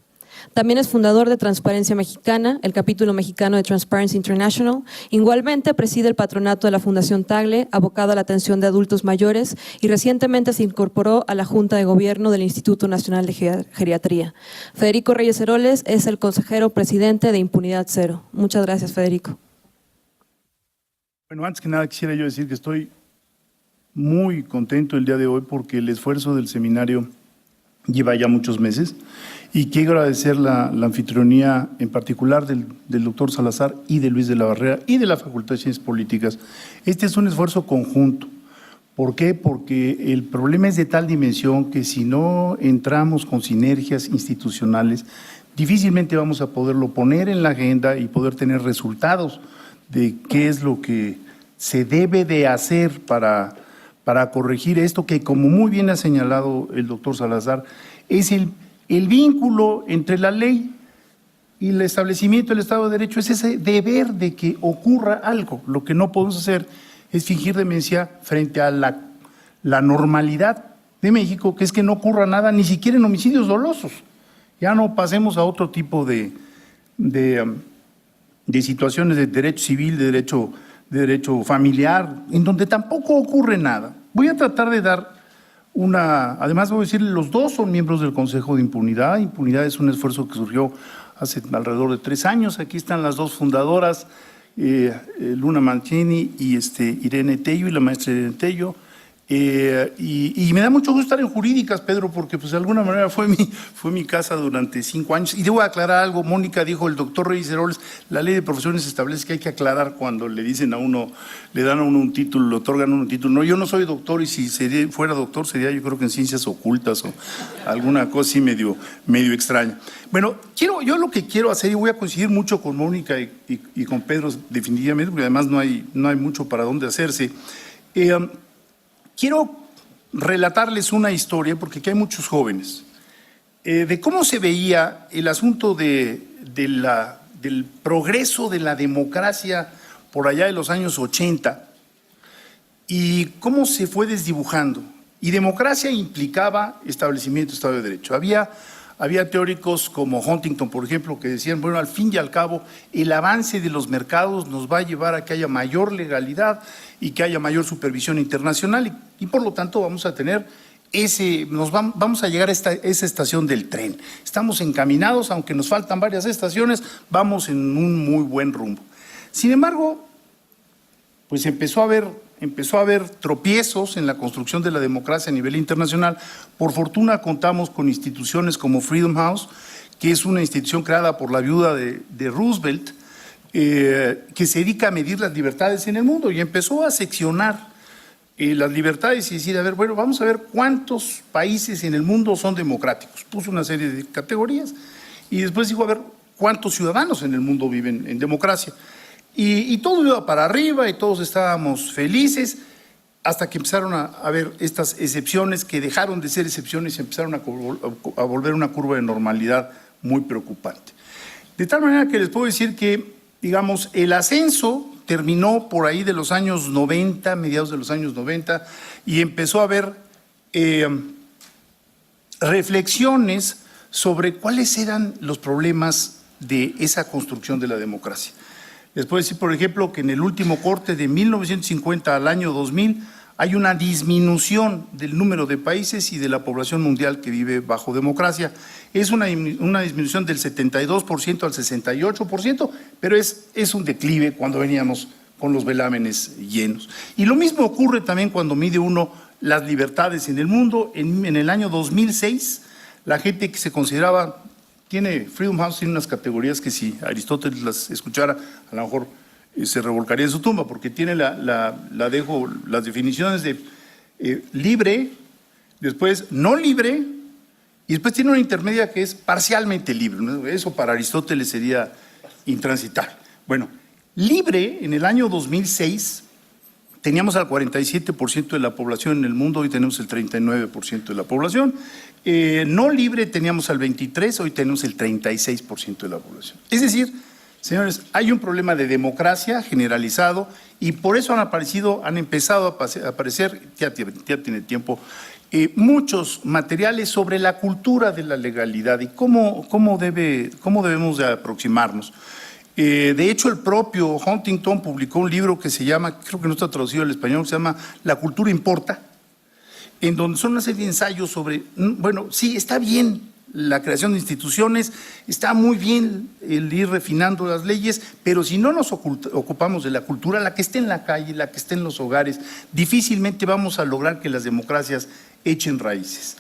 También es fundador de Transparencia Mexicana, el capítulo mexicano de Transparency International. Igualmente preside el patronato de la Fundación Tagle, abocado a la atención de adultos mayores, y recientemente se incorporó a la Junta de Gobierno del Instituto Nacional de Geriatría. Federico Reyes Heroles es el consejero presidente de Impunidad Cero. Muchas gracias, Federico. Bueno, antes que nada quisiera yo decir que estoy muy contento el día de hoy porque el esfuerzo del seminario lleva ya muchos meses. Y quiero agradecer la anfitrionía en particular del doctor Salazar y de Luis de la Barrera y de la Facultad de Ciencias Políticas. Este es un esfuerzo conjunto. ¿Por qué? Porque el problema es de tal dimensión que si no entramos con sinergias institucionales, difícilmente vamos a poderlo poner en la agenda y poder tener resultados de qué es lo que se debe de hacer para corregir esto que, como muy bien ha señalado el doctor Salazar, es el vínculo entre la ley y el establecimiento del Estado de Derecho, es ese deber de que ocurra algo. Lo que no podemos hacer es fingir demencia frente a la normalidad de México, que es que no ocurra nada, ni siquiera en homicidios dolosos. Ya no pasemos a otro tipo de situaciones de derecho civil, de derecho familiar, en donde tampoco ocurre nada. Voy a tratar de dar además voy a decirle, los dos son miembros del Consejo de Impunidad. Impunidad es un esfuerzo que surgió hace alrededor de 3 años. Aquí están las dos fundadoras, Luna Mancini y Irene Tello, y la maestra Irene Tello. Y me da mucho gusto estar en Jurídicas, Pedro, porque pues de alguna manera fue mi casa durante 5 años. Y debo aclarar algo, Mónica dijo, el doctor Reyes Heroles, la ley de profesiones establece que hay que aclarar cuando le dicen a uno, le dan a uno un título, le otorgan un título. No, yo no soy doctor, y si fuera doctor sería yo creo que en ciencias ocultas o alguna cosa así medio extraña. Bueno, yo lo que quiero hacer, y voy a coincidir mucho con Mónica y con Pedro definitivamente, porque además no hay mucho para dónde hacerse. Quiero relatarles una historia, porque aquí hay muchos jóvenes, de cómo se veía el asunto del progreso de la democracia por allá de los años 80 y cómo se fue desdibujando. Y democracia implicaba establecimiento de Estado de Derecho. Había teóricos como Huntington, por ejemplo, que decían, bueno, al fin y al cabo, el avance de los mercados nos va a llevar a que haya mayor legalidad y que haya mayor supervisión internacional y por lo tanto vamos a tener vamos a llegar a esa estación del tren. Estamos encaminados, aunque nos faltan varias estaciones, vamos en un muy buen rumbo. Sin embargo, pues empezó a haber tropiezos en la construcción de la democracia a nivel internacional. Por fortuna contamos con instituciones como Freedom House, que es una institución creada por la viuda de Roosevelt, que se dedica a medir las libertades en el mundo y empezó a seccionar las libertades y decir, a ver, bueno, vamos a ver cuántos países en el mundo son democráticos. Puso una serie de categorías y después dijo, a ver, cuántos ciudadanos en el mundo viven en democracia. Y todo iba para arriba y todos estábamos felices hasta que empezaron a haber estas excepciones que dejaron de ser excepciones y empezaron a volver una curva de normalidad muy preocupante. De tal manera que les puedo decir que, digamos, el ascenso terminó por ahí de los años 90, mediados de los años 90, y empezó a haber reflexiones sobre cuáles eran los problemas de esa construcción de la democracia. Les puedo decir, por ejemplo, que en el último corte de 1950 al año 2000 hay una disminución del número de países y de la población mundial que vive bajo democracia. Es una disminución del 72% al 68%, pero es un declive cuando veníamos con los velámenes llenos. Y lo mismo ocurre también cuando mide uno las libertades en el mundo. En el año 2006, la gente que se consideraba, Freedom House tiene unas categorías que si Aristóteles las escuchara, a lo mejor se revolcaría en su tumba, porque tiene dejo las definiciones de libre, después no libre, y después tiene una intermedia que es parcialmente libre, ¿no? Eso para Aristóteles sería intransitable. Bueno, libre en el año 2006 teníamos al 47% de la población en el mundo, hoy tenemos el 39% de la población. No libre teníamos al 23%, hoy tenemos el 36% de la población. Es decir, señores, hay un problema de democracia generalizado y por eso han empezado a aparecer, ya tiene tiempo, muchos materiales sobre la cultura de la legalidad y cómo debemos de aproximarnos. De hecho, el propio Huntington publicó un libro que se llama, creo que no está traducido al español, se llama La cultura importa, en donde son una serie de ensayos sobre, bueno, sí, está bien la creación de instituciones, está muy bien el ir refinando las leyes, pero si no nos ocupamos de la cultura, la que esté en la calle, la que esté en los hogares, difícilmente vamos a lograr que las democracias echen raíces.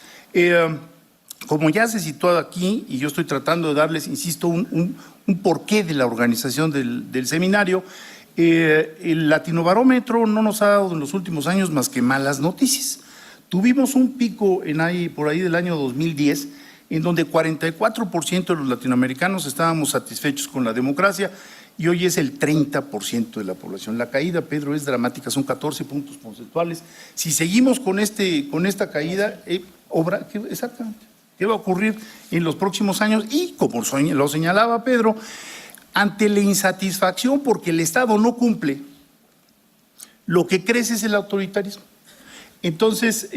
Como ya se situó aquí, y yo estoy tratando de darles, insisto, un porqué de la organización del seminario, el Latinobarómetro no nos ha dado en los últimos años más que malas noticias. Tuvimos un pico por ahí del año 2010, en donde 44% de los latinoamericanos estábamos satisfechos con la democracia y hoy es el 30% de la población. La caída, Pedro, es dramática, son 14 puntos porcentuales. Si seguimos con esta caída, exactamente, ¿qué va a ocurrir en los próximos años? Y como lo señalaba Pedro, ante la insatisfacción porque el Estado no cumple, lo que crece es el autoritarismo. Entonces,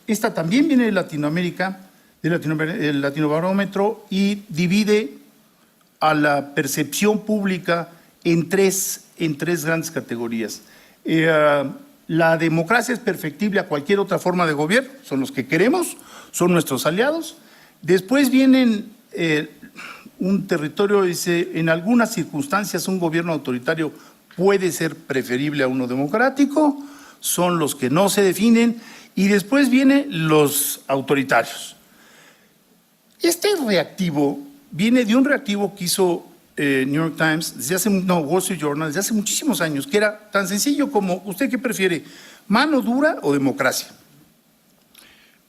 esta también viene de Latinoamérica, del Latinobarómetro, y divide a la percepción pública en tres grandes categorías. La democracia es perfectible a cualquier otra forma de gobierno, son los que queremos, son nuestros aliados. Después vienen un territorio, dice, en algunas circunstancias un gobierno autoritario puede ser preferible a uno democrático, son los que no se definen, y después vienen los autoritarios. Este reactivo viene de un reactivo que hizo New York Times, Wall Street Journal, desde hace muchísimos años, que era tan sencillo como, ¿usted qué prefiere, mano dura o democracia?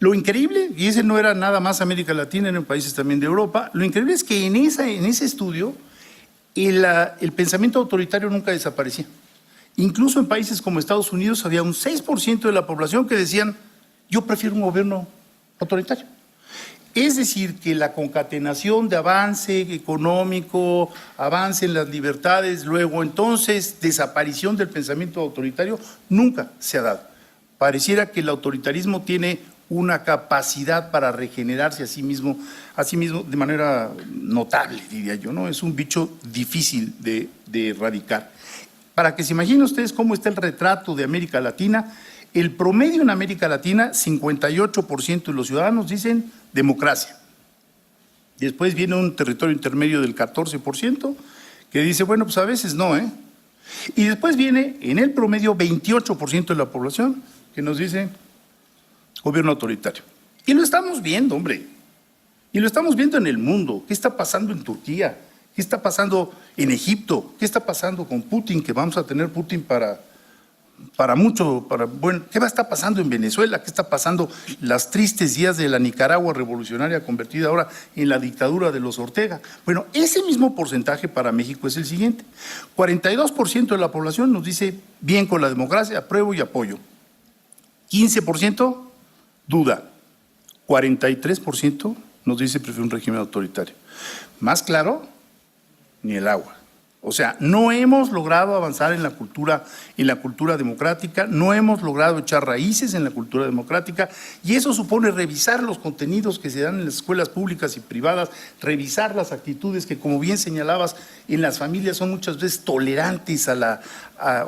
Lo increíble, y ese no era nada más América Latina, eran países también de Europa, lo increíble es que en ese estudio el pensamiento autoritario nunca desaparecía. Incluso en países como Estados Unidos había un 6% de la población que decían, yo prefiero un gobierno autoritario. Es decir, que la concatenación de avance económico, avance en las libertades, luego entonces desaparición del pensamiento autoritario, nunca se ha dado. Pareciera que el autoritarismo tiene una capacidad para regenerarse a sí mismo de manera notable, diría yo, ¿no? Es un bicho difícil de erradicar. Para que se imaginen ustedes cómo está el retrato de América Latina, El promedio en América Latina, 58% de los ciudadanos dicen democracia. Después viene un territorio intermedio del 14% que dice, bueno, pues a veces no, ¿eh? Y después viene en el promedio 28% de la población que nos dice gobierno autoritario. Y lo estamos viendo, hombre. Y lo estamos viendo en el mundo. ¿Qué está pasando en Turquía? ¿Qué está pasando en Egipto? ¿Qué está pasando con Putin? Que vamos a tener Putin bueno, ¿qué va a estar pasando en Venezuela? ¿Qué está pasando las tristes días de la Nicaragua revolucionaria convertida ahora en la dictadura de los Ortega? Bueno, ese mismo porcentaje para México es el siguiente. 42% de la población nos dice bien con la democracia, apruebo y apoyo. 15% duda. 43% nos dice prefiero un régimen autoritario. Más claro, ni el agua. O sea, no hemos logrado avanzar en la cultura democrática, no hemos logrado echar raíces en la cultura democrática, y eso supone revisar los contenidos que se dan en las escuelas públicas y privadas, revisar las actitudes que, como bien señalabas, en las familias son muchas veces tolerantes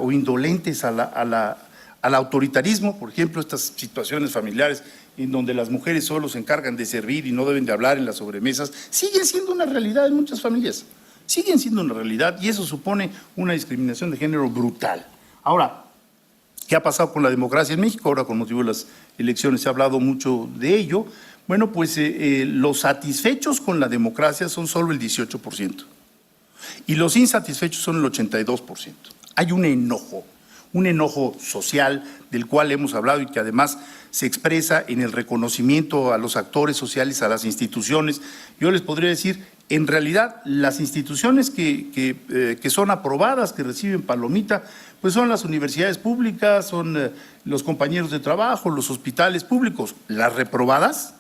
o indolentes al autoritarismo. Por ejemplo, estas situaciones familiares en donde las mujeres solo se encargan de servir y no deben de hablar en las sobremesas, siguen siendo una realidad en muchas familias. Siguen siendo una realidad y eso supone una discriminación de género brutal. Ahora, ¿qué ha pasado con la democracia en México? Ahora, con motivo de las elecciones, se ha hablado mucho de ello. Bueno, pues los satisfechos con la democracia son solo el 18% y los insatisfechos son el 82%. Hay un enojo social del cual hemos hablado y que además se expresa en el reconocimiento a los actores sociales, a las instituciones. Yo les podría decir, en realidad, las instituciones que son aprobadas, que reciben palomita, pues son las universidades públicas, son los compañeros de trabajo, los hospitales públicos. Las reprobadas,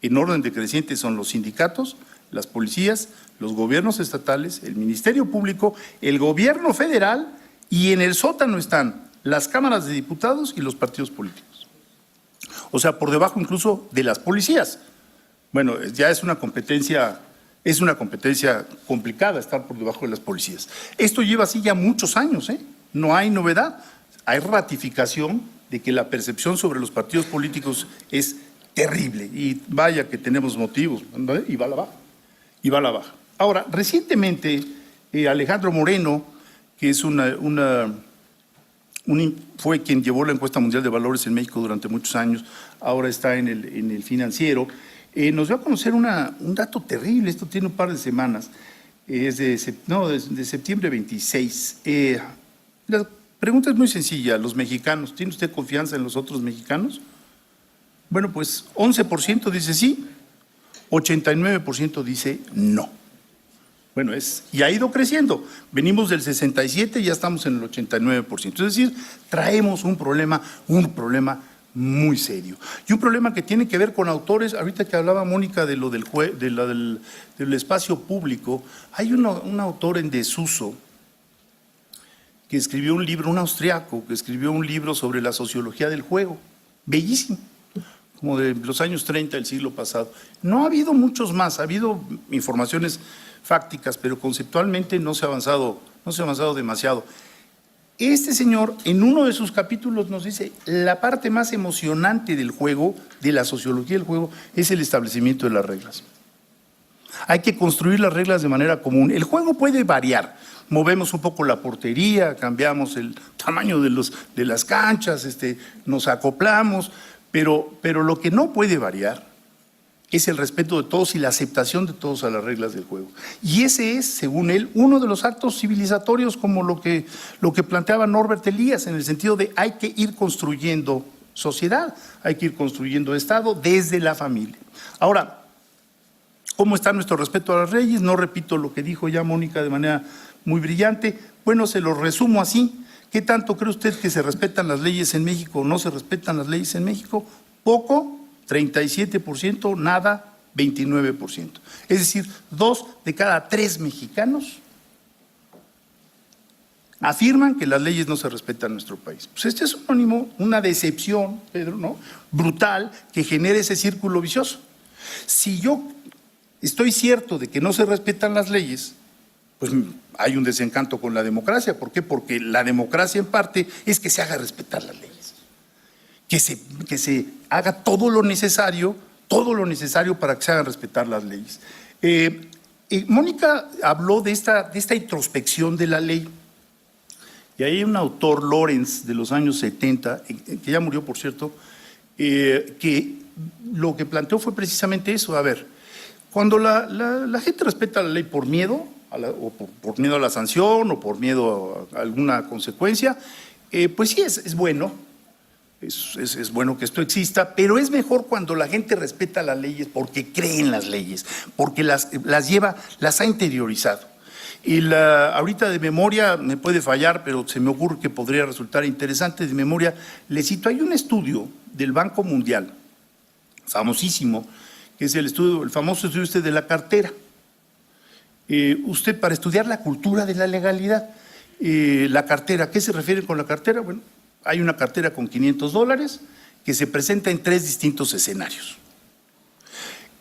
en orden decreciente, son los sindicatos, las policías, los gobiernos estatales, el Ministerio Público, el gobierno federal, y en el sótano están las cámaras de diputados y los partidos políticos. O sea, por debajo incluso de las policías. Bueno, ya es una competencia complicada estar por debajo de las policías. Esto lleva así ya muchos años, ¿eh? No hay novedad. Hay ratificación de que la percepción sobre los partidos políticos es terrible. Y vaya que tenemos motivos, ¿no? Y va a la baja. Ahora, recientemente, Alejandro Moreno, que es fue quien llevó la encuesta mundial de valores en México durante muchos años, ahora está en el Financiero, nos dio a conocer un dato terrible. Esto tiene un par de semanas, es de septiembre 26. La pregunta es muy sencilla, los mexicanos, ¿tiene usted confianza en los otros mexicanos? Bueno, pues 11% dice sí, 89% dice no. Bueno, y ha ido creciendo. Venimos del 67 y ya estamos en el 89%. Es decir, traemos un problema muy serio. Y un problema que tiene que ver con autores. Ahorita que hablaba Mónica de lo del espacio público, hay un autor en desuso que escribió un libro, un austriaco, que escribió un libro sobre la sociología del juego. Bellísimo, como de los años 30 del siglo pasado. No ha habido muchos más, ha habido informaciones fácticas, pero conceptualmente no se ha avanzado demasiado. Este señor, en uno de sus capítulos, nos dice, la parte más emocionante del juego, de la sociología del juego, es el establecimiento de las reglas. Hay que construir las reglas de manera común. El juego puede variar. Movemos un poco la portería, cambiamos el tamaño de las canchas, nos acoplamos, pero lo que no puede variar es el respeto de todos y la aceptación de todos a las reglas del juego. Y ese es, según él, uno de los actos civilizatorios, como lo que planteaba Norbert Elias, en el sentido de hay que ir construyendo sociedad, hay que ir construyendo Estado desde la familia. Ahora, ¿cómo está nuestro respeto a las leyes? No repito lo que dijo ya Mónica de manera muy brillante. Bueno, se lo resumo así. ¿Qué tanto cree usted que se respetan las leyes en México o no se respetan las leyes en México? Poco, 37%, nada, 29%. Es decir, 2 de cada 3 mexicanos afirman que las leyes no se respetan en nuestro país. Pues este es una decepción, Pedro, ¿no? Brutal, que genera ese círculo vicioso. Si yo estoy cierto de que no se respetan las leyes, pues hay un desencanto con la democracia. ¿Por qué? Porque la democracia en parte es que se haga respetar las leyes. que se haga todo lo necesario para que se hagan respetar las leyes. Mónica habló de esta introspección de la ley. Y hay un autor, Lawrence, de los años 70, que ya murió, por cierto, que lo que planteó fue precisamente eso. A ver, cuando la gente respeta la ley por miedo, o por miedo a la sanción, o por miedo a alguna consecuencia, pues sí, es bueno. Es bueno que esto exista, pero es mejor cuando la gente respeta las leyes porque cree en las leyes, porque las ha interiorizado. Y ahorita de memoria me puede fallar, pero se me ocurre que podría resultar interesante de memoria. Le cito, hay un estudio del Banco Mundial, famosísimo, que es el famoso estudio de la cartera. Usted, para estudiar la cultura de la legalidad, la cartera, ¿a qué se refiere con la cartera? Bueno, hay una cartera con $500 que se presenta en 3 distintos escenarios.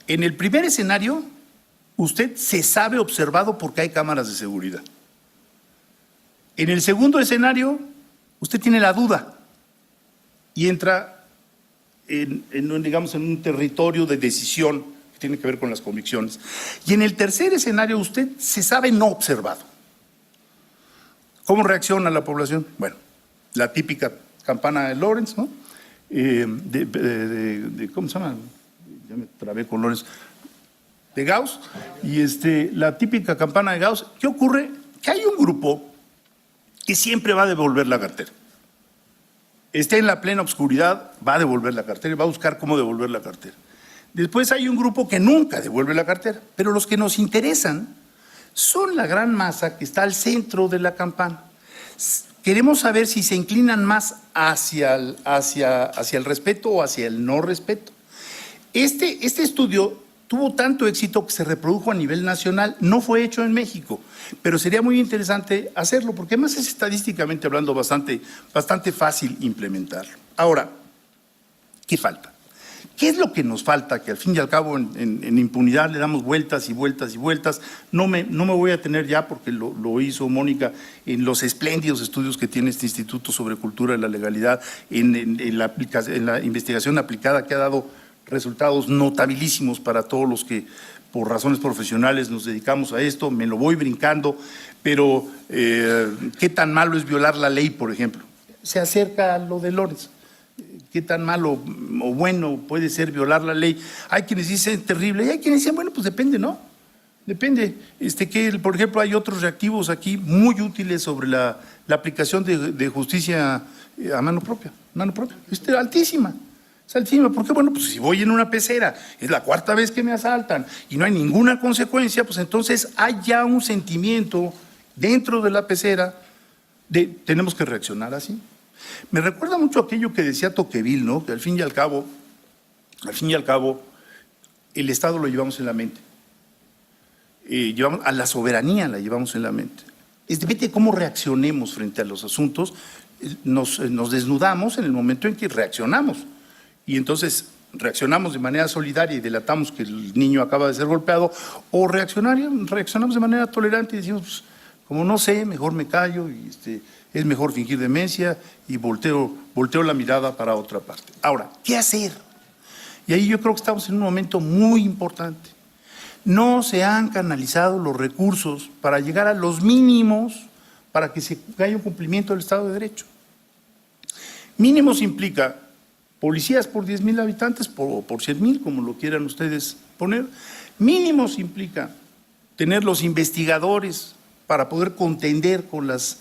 En el primer escenario, usted se sabe observado porque hay cámaras de seguridad. En el segundo escenario, usted tiene la duda y entra en un territorio de decisión que tiene que ver con las convicciones. Y en el tercer escenario, usted se sabe no observado. ¿Cómo reacciona la población? Bueno, la típica campana de Lawrence, ¿no? ¿Cómo se llama? Ya me trabé con Lawrence. De Gauss, y la típica campana de Gauss. ¿Qué ocurre? Que hay un grupo que siempre va a devolver la cartera. Esté en la plena oscuridad, va a devolver la cartera y va a buscar cómo devolver la cartera. Después hay un grupo que nunca devuelve la cartera, pero los que nos interesan son la gran masa que está al centro de la campana. Queremos saber si se inclinan más hacia el respeto o hacia el no respeto. Este estudio tuvo tanto éxito que se reprodujo a nivel nacional. No fue hecho en México, pero sería muy interesante hacerlo, porque además es estadísticamente hablando bastante fácil implementarlo. Ahora, ¿qué falta? ¿Qué es lo que nos falta? Que al fin y al cabo en impunidad le damos vueltas y vueltas y vueltas. No me voy a tener ya, porque lo hizo Mónica, en los espléndidos estudios que tiene este Instituto sobre Cultura de la Legalidad, en la investigación aplicada, que ha dado resultados notabilísimos para todos los que por razones profesionales nos dedicamos a esto. Me lo voy brincando, pero ¿qué tan malo es violar la ley, por ejemplo? Se acerca a lo de Lawrence. ¿Qué tan malo o bueno puede ser violar la ley? Hay quienes dicen terrible y hay quienes dicen, bueno, pues depende, ¿no? Depende. Por ejemplo, hay otros reactivos aquí muy útiles sobre la aplicación de justicia a mano propia. Altísima. Es altísima. ¿Por qué? Bueno, pues si voy en una pecera, es la 4ª vez que me asaltan y no hay ninguna consecuencia, pues entonces hay ya un sentimiento dentro de la pecera de tenemos que reaccionar así. Me recuerda mucho aquello que decía Tocqueville, ¿no? Que al fin y al cabo, el Estado lo llevamos en la mente. A la soberanía la llevamos en la mente. Depende de cómo reaccionemos frente a los asuntos. Nos desnudamos en el momento en que reaccionamos. Y entonces reaccionamos de manera solidaria y delatamos que el niño acaba de ser golpeado, o reaccionamos de manera tolerante y decimos, pues, como no sé, mejor me callo y es mejor fingir demencia y volteo la mirada para otra parte. Ahora, ¿qué hacer? Y ahí yo creo que estamos en un momento muy importante. No se han canalizado los recursos para llegar a los mínimos para que haya un cumplimiento del Estado de Derecho. Mínimos implica policías por 10,000 habitantes o por 100,000, como lo quieran ustedes poner. Mínimos implica tener los investigadores para poder contender con los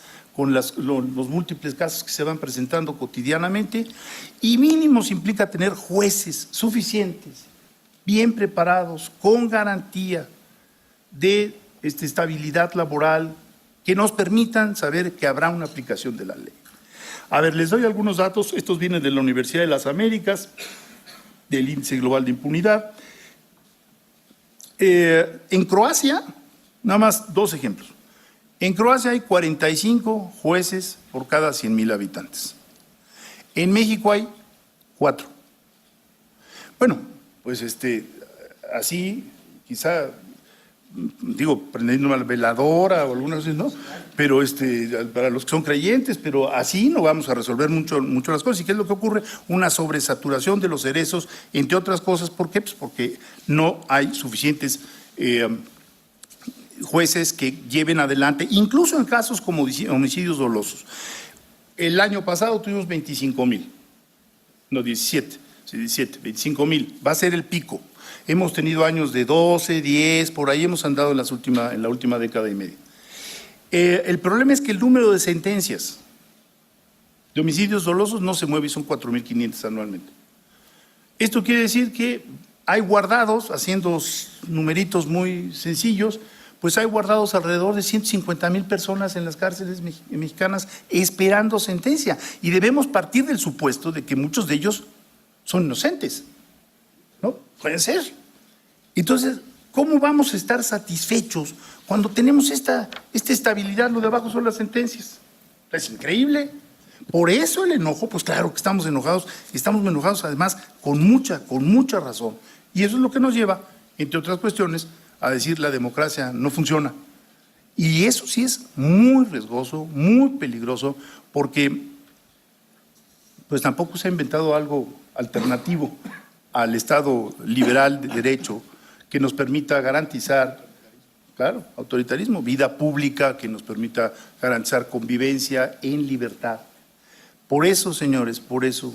múltiples casos que se van presentando cotidianamente, y mínimos implica tener jueces suficientes, bien preparados, con garantía de estabilidad laboral, que nos permitan saber que habrá una aplicación de la ley. A ver, les doy algunos datos. Estos vienen de la Universidad de las Américas, del Índice Global de Impunidad. En Croacia, nada más 2 ejemplos. En Croacia hay 45 jueces por cada 100,000 habitantes. En México hay 4. Bueno, pues así quizá digo, prendiendo una veladora o algunas veces, ¿no? Pero para los que son creyentes, pero así no vamos a resolver mucho las cosas. ¿Y qué es lo que ocurre? Una sobresaturación de los cerezos, entre otras cosas. ¿Por qué? Pues porque no hay suficientes jueces que lleven adelante, incluso en casos como homicidios dolosos. El año pasado tuvimos 25,000, no 17, 25,000, va a ser el pico. Hemos tenido años de 12, 10, por ahí hemos andado en la última década y media. El problema es que el número de sentencias de homicidios dolosos no se mueve y son 4,500 anualmente. Esto quiere decir que hay guardados, haciendo numeritos muy sencillos, pues hay guardados alrededor de 150,000 personas en las cárceles mexicanas esperando sentencia. Y debemos partir del supuesto de que muchos de ellos son inocentes, ¿no? Pueden ser. Entonces, ¿cómo vamos a estar satisfechos cuando tenemos esta estabilidad? Lo de abajo son las sentencias. Es increíble. Por eso el enojo, pues claro que estamos enojados además con mucha razón. Y eso es lo que nos lleva, entre otras cuestiones, a decir la democracia no funciona. Y eso sí es muy riesgoso, muy peligroso, porque pues tampoco se ha inventado algo alternativo al Estado liberal de derecho que nos permita garantizar, claro, autoritarismo, vida pública, que nos permita garantizar convivencia en libertad. Por eso, señores, por eso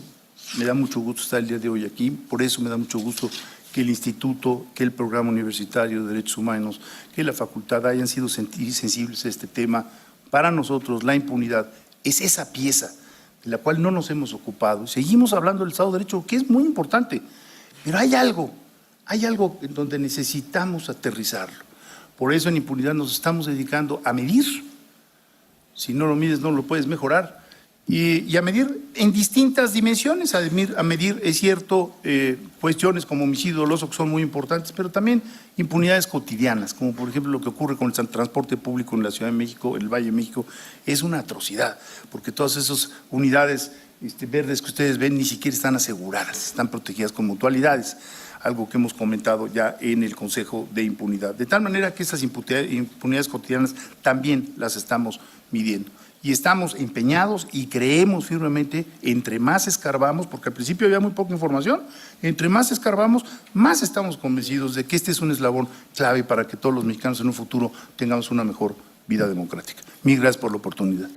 me da mucho gusto estar el día de hoy aquí, por eso me da mucho gusto que el Instituto, que el Programa Universitario de Derechos Humanos, que la Facultad hayan sido sensibles a este tema. Para nosotros la impunidad es esa pieza de la cual no nos hemos ocupado. Seguimos hablando del Estado de Derecho, que es muy importante, pero hay algo en donde necesitamos aterrizarlo. Por eso en impunidad nos estamos dedicando a medir. Si no lo mides, no lo puedes mejorar. Y a medir en distintas dimensiones, a medir, es cierto, cuestiones como homicidio doloso que son muy importantes, pero también impunidades cotidianas, como por ejemplo lo que ocurre con el transporte público en la Ciudad de México, en el Valle de México, es una atrocidad, porque todas esas unidades verdes que ustedes ven ni siquiera están aseguradas, están protegidas con mutualidades, algo que hemos comentado ya en el Consejo de Impunidad. De tal manera que esas impunidades cotidianas también las estamos midiendo. Y estamos empeñados y creemos firmemente, entre más escarbamos, porque al principio había muy poca información, entre más escarbamos, más estamos convencidos de que este es un eslabón clave para que todos los mexicanos en un futuro tengamos una mejor vida democrática. Mil gracias por la oportunidad.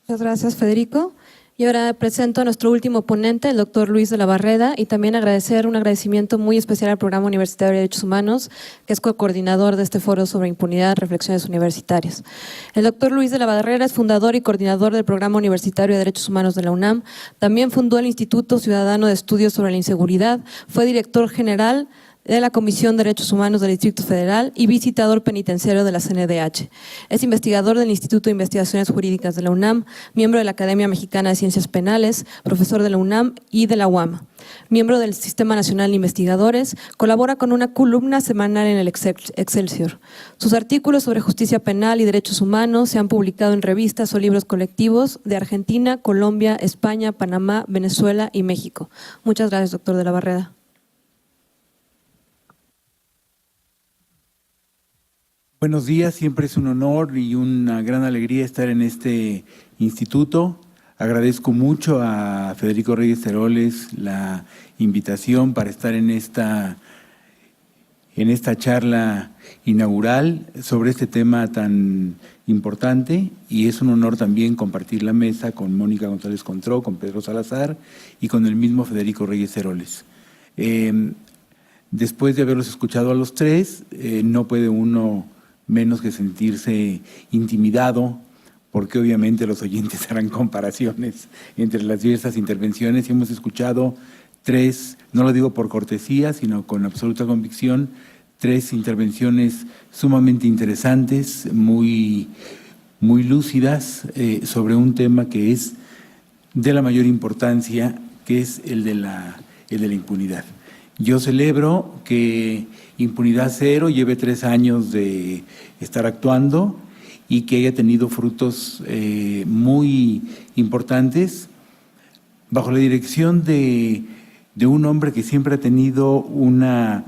Muchas gracias, Federico. Y ahora presento a nuestro último ponente, el doctor Luis de la Barreda, y también un agradecimiento muy especial al Programa Universitario de Derechos Humanos, que es coordinador de este foro sobre impunidad, reflexiones universitarias. El doctor Luis de la Barreda es fundador y coordinador del Programa Universitario de Derechos Humanos de la UNAM. También fundó el Instituto Ciudadano de Estudios sobre la Inseguridad, fue director general de la Comisión de Derechos Humanos del Distrito Federal y visitador penitenciario de la CNDH. Es investigador del Instituto de Investigaciones Jurídicas de la UNAM, miembro de la Academia Mexicana de Ciencias Penales, profesor de la UNAM y de la UAM. Miembro del Sistema Nacional de Investigadores, colabora con una columna semanal en el Excelsior. Sus artículos sobre justicia penal y derechos humanos se han publicado en revistas o libros colectivos de Argentina, Colombia, España, Panamá, Venezuela y México. Muchas gracias, doctor de la Barreda. Buenos días, siempre es un honor y una gran alegría estar en este instituto. Agradezco mucho a Federico Reyes Heroles la invitación para estar en esta charla inaugural sobre este tema tan importante, y es un honor también compartir la mesa con Mónica González Contró, con Pedro Salazar y con el mismo Federico Reyes Heroles. Después de haberlos escuchado a los tres, no puede uno menos que sentirse intimidado, porque obviamente los oyentes harán comparaciones entre las diversas intervenciones, y hemos escuchado tres, no lo digo por cortesía, sino con absoluta convicción, tres intervenciones sumamente interesantes, muy lúcidas, sobre un tema que es de la mayor importancia, que es el de la impunidad. Yo celebro que Impunidad Cero lleve 3 años de estar actuando y que haya tenido frutos muy importantes bajo la dirección de un hombre que siempre ha tenido una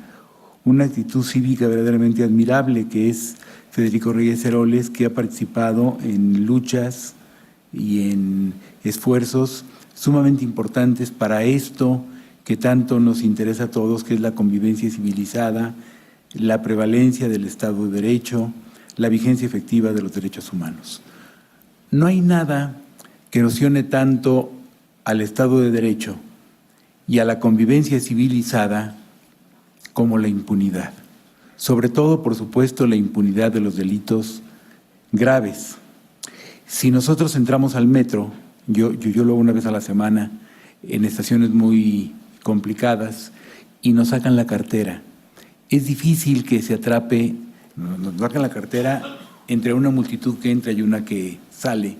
actitud cívica verdaderamente admirable, que es Federico Reyes Heroles, que ha participado en luchas y en esfuerzos sumamente importantes para esto que tanto nos interesa a todos, que es la convivencia civilizada, la prevalencia del Estado de Derecho, la vigencia efectiva de los derechos humanos. No hay nada que erosione tanto al Estado de Derecho y a la convivencia civilizada como la impunidad. Sobre todo, por supuesto, la impunidad de los delitos graves. Si nosotros entramos al metro, yo lo hago una vez a la semana, en estaciones muy complicadas, y nos sacan la cartera, es difícil que se atrape, nos sacan la cartera entre una multitud que entra y una que sale,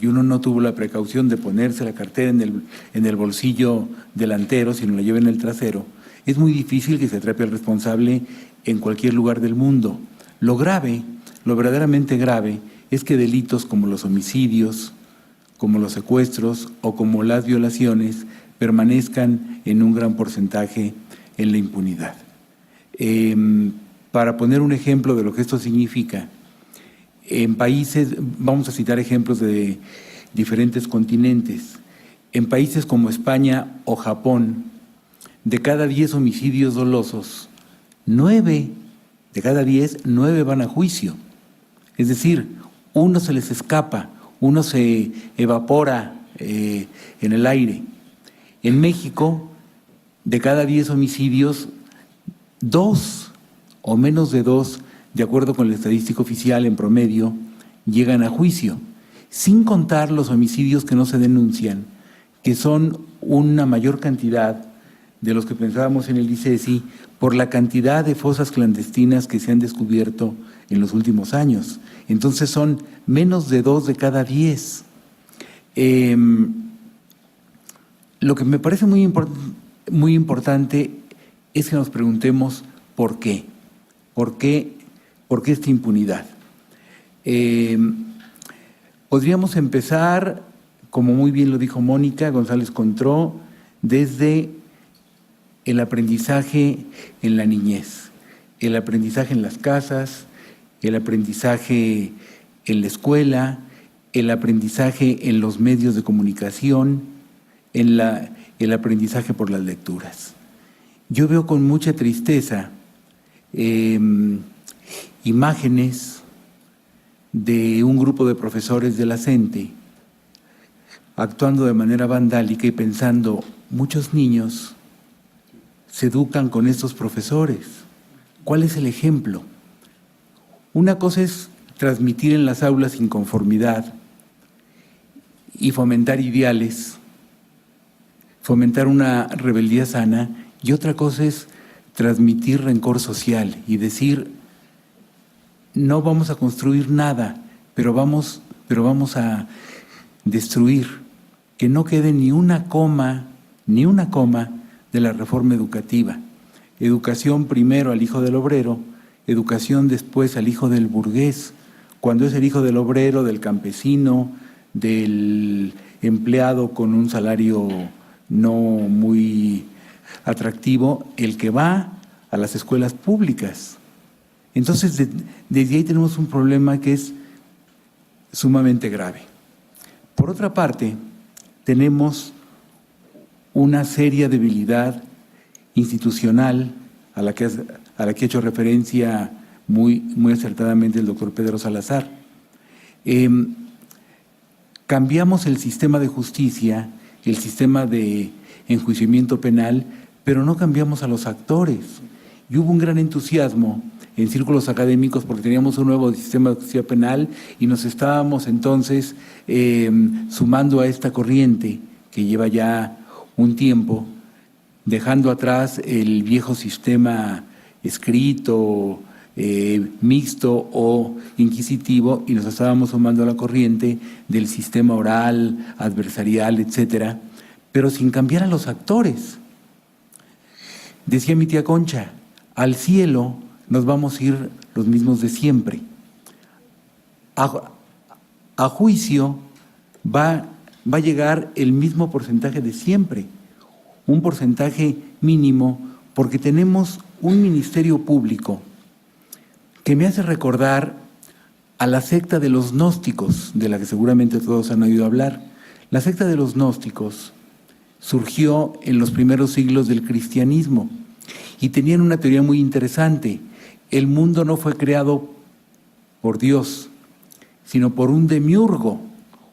y uno no tuvo la precaución de ponerse la cartera en el bolsillo delantero, sino la lleva en el trasero. Es muy difícil que se atrape al responsable en cualquier lugar del mundo. Lo grave, lo verdaderamente grave, es que delitos como los homicidios, como los secuestros o como las violaciones permanezcan en un gran porcentaje en la impunidad. Para poner un ejemplo de lo que esto significa, en países, vamos a citar ejemplos de diferentes continentes, en países como España o Japón, de cada 10 homicidios dolosos, 9 de cada 10, 9 van a juicio. Es decir, uno se les escapa, uno se evapora en el aire. En México, de cada 10 homicidios, 2 o menos de 2, de acuerdo con el estadístico oficial en promedio, llegan a juicio, sin contar los homicidios que no se denuncian, que son una mayor cantidad de los que pensábamos en el ICESI por la cantidad de fosas clandestinas que se han descubierto en los últimos años. Entonces son menos de 2 de cada 10. Lo que me parece muy importante es que nos preguntemos por qué. ¿Por qué esta impunidad? Podríamos empezar, como muy bien lo dijo Mónica González Contró, desde el aprendizaje en la niñez, el aprendizaje en las casas, el aprendizaje en la escuela, el aprendizaje en los medios de comunicación, el aprendizaje por las lecturas. Yo veo con mucha tristeza imágenes de un grupo de profesores de la CENTE actuando de manera vandálica y pensando, muchos niños se educan con estos profesores. ¿Cuál es el ejemplo? Una cosa es transmitir en las aulas inconformidad y fomentar ideales, fomentar una rebeldía sana, y otra cosa es transmitir rencor social y decir, no vamos a construir nada, pero vamos a destruir, que no quede ni una coma de la reforma educativa. Educación primero al hijo del obrero, educación después al hijo del burgués, cuando es el hijo del obrero, del campesino, del empleado con un salario no muy atractivo, el que va a las escuelas públicas. Entonces, desde ahí tenemos un problema que es sumamente grave. Por otra parte, tenemos una seria debilidad institucional a la que ha hecho referencia muy acertadamente el doctor Pedro Salazar. Cambiamos el sistema de justicia, el sistema de enjuiciamiento penal, pero no cambiamos a los actores. Y hubo un gran entusiasmo en círculos académicos porque teníamos un nuevo sistema de justicia penal y nos estábamos entonces sumando a esta corriente que lleva ya un tiempo, dejando atrás el viejo sistema escrito, mixto o inquisitivo, y nos estábamos sumando a la corriente del sistema oral, adversarial, etcétera, pero sin cambiar a los actores. Decía mi tía Concha, al cielo nos vamos a ir los mismos de siempre. a juicio va a llegar el mismo porcentaje de siempre, un porcentaje mínimo, porque tenemos un ministerio público que me hace recordar a la secta de los gnósticos, de la que seguramente todos han oído hablar. La secta de los gnósticos surgió en los primeros siglos del cristianismo y tenían una teoría muy interesante. El mundo no fue creado por Dios, sino por un demiurgo,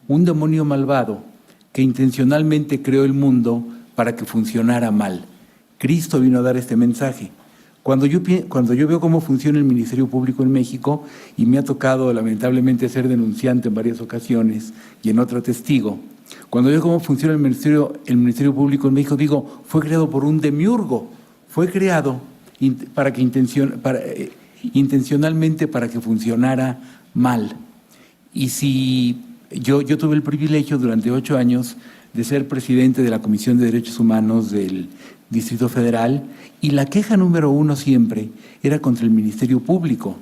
un demonio malvado que intencionalmente creó el mundo para que funcionara mal. Cristo vino a dar este mensaje. Cuando yo veo cómo funciona el Ministerio Público en México, y me ha tocado lamentablemente ser denunciante en varias ocasiones y en otra testigo, cuando veo cómo funciona el Ministerio Público en México, digo, fue creado por un demiurgo, fue creado intencionalmente para que funcionara mal. Y si yo tuve el privilegio durante 8 años de ser presidente de la Comisión de Derechos Humanos del Distrito Federal, y la queja número 1 siempre era contra el Ministerio Público,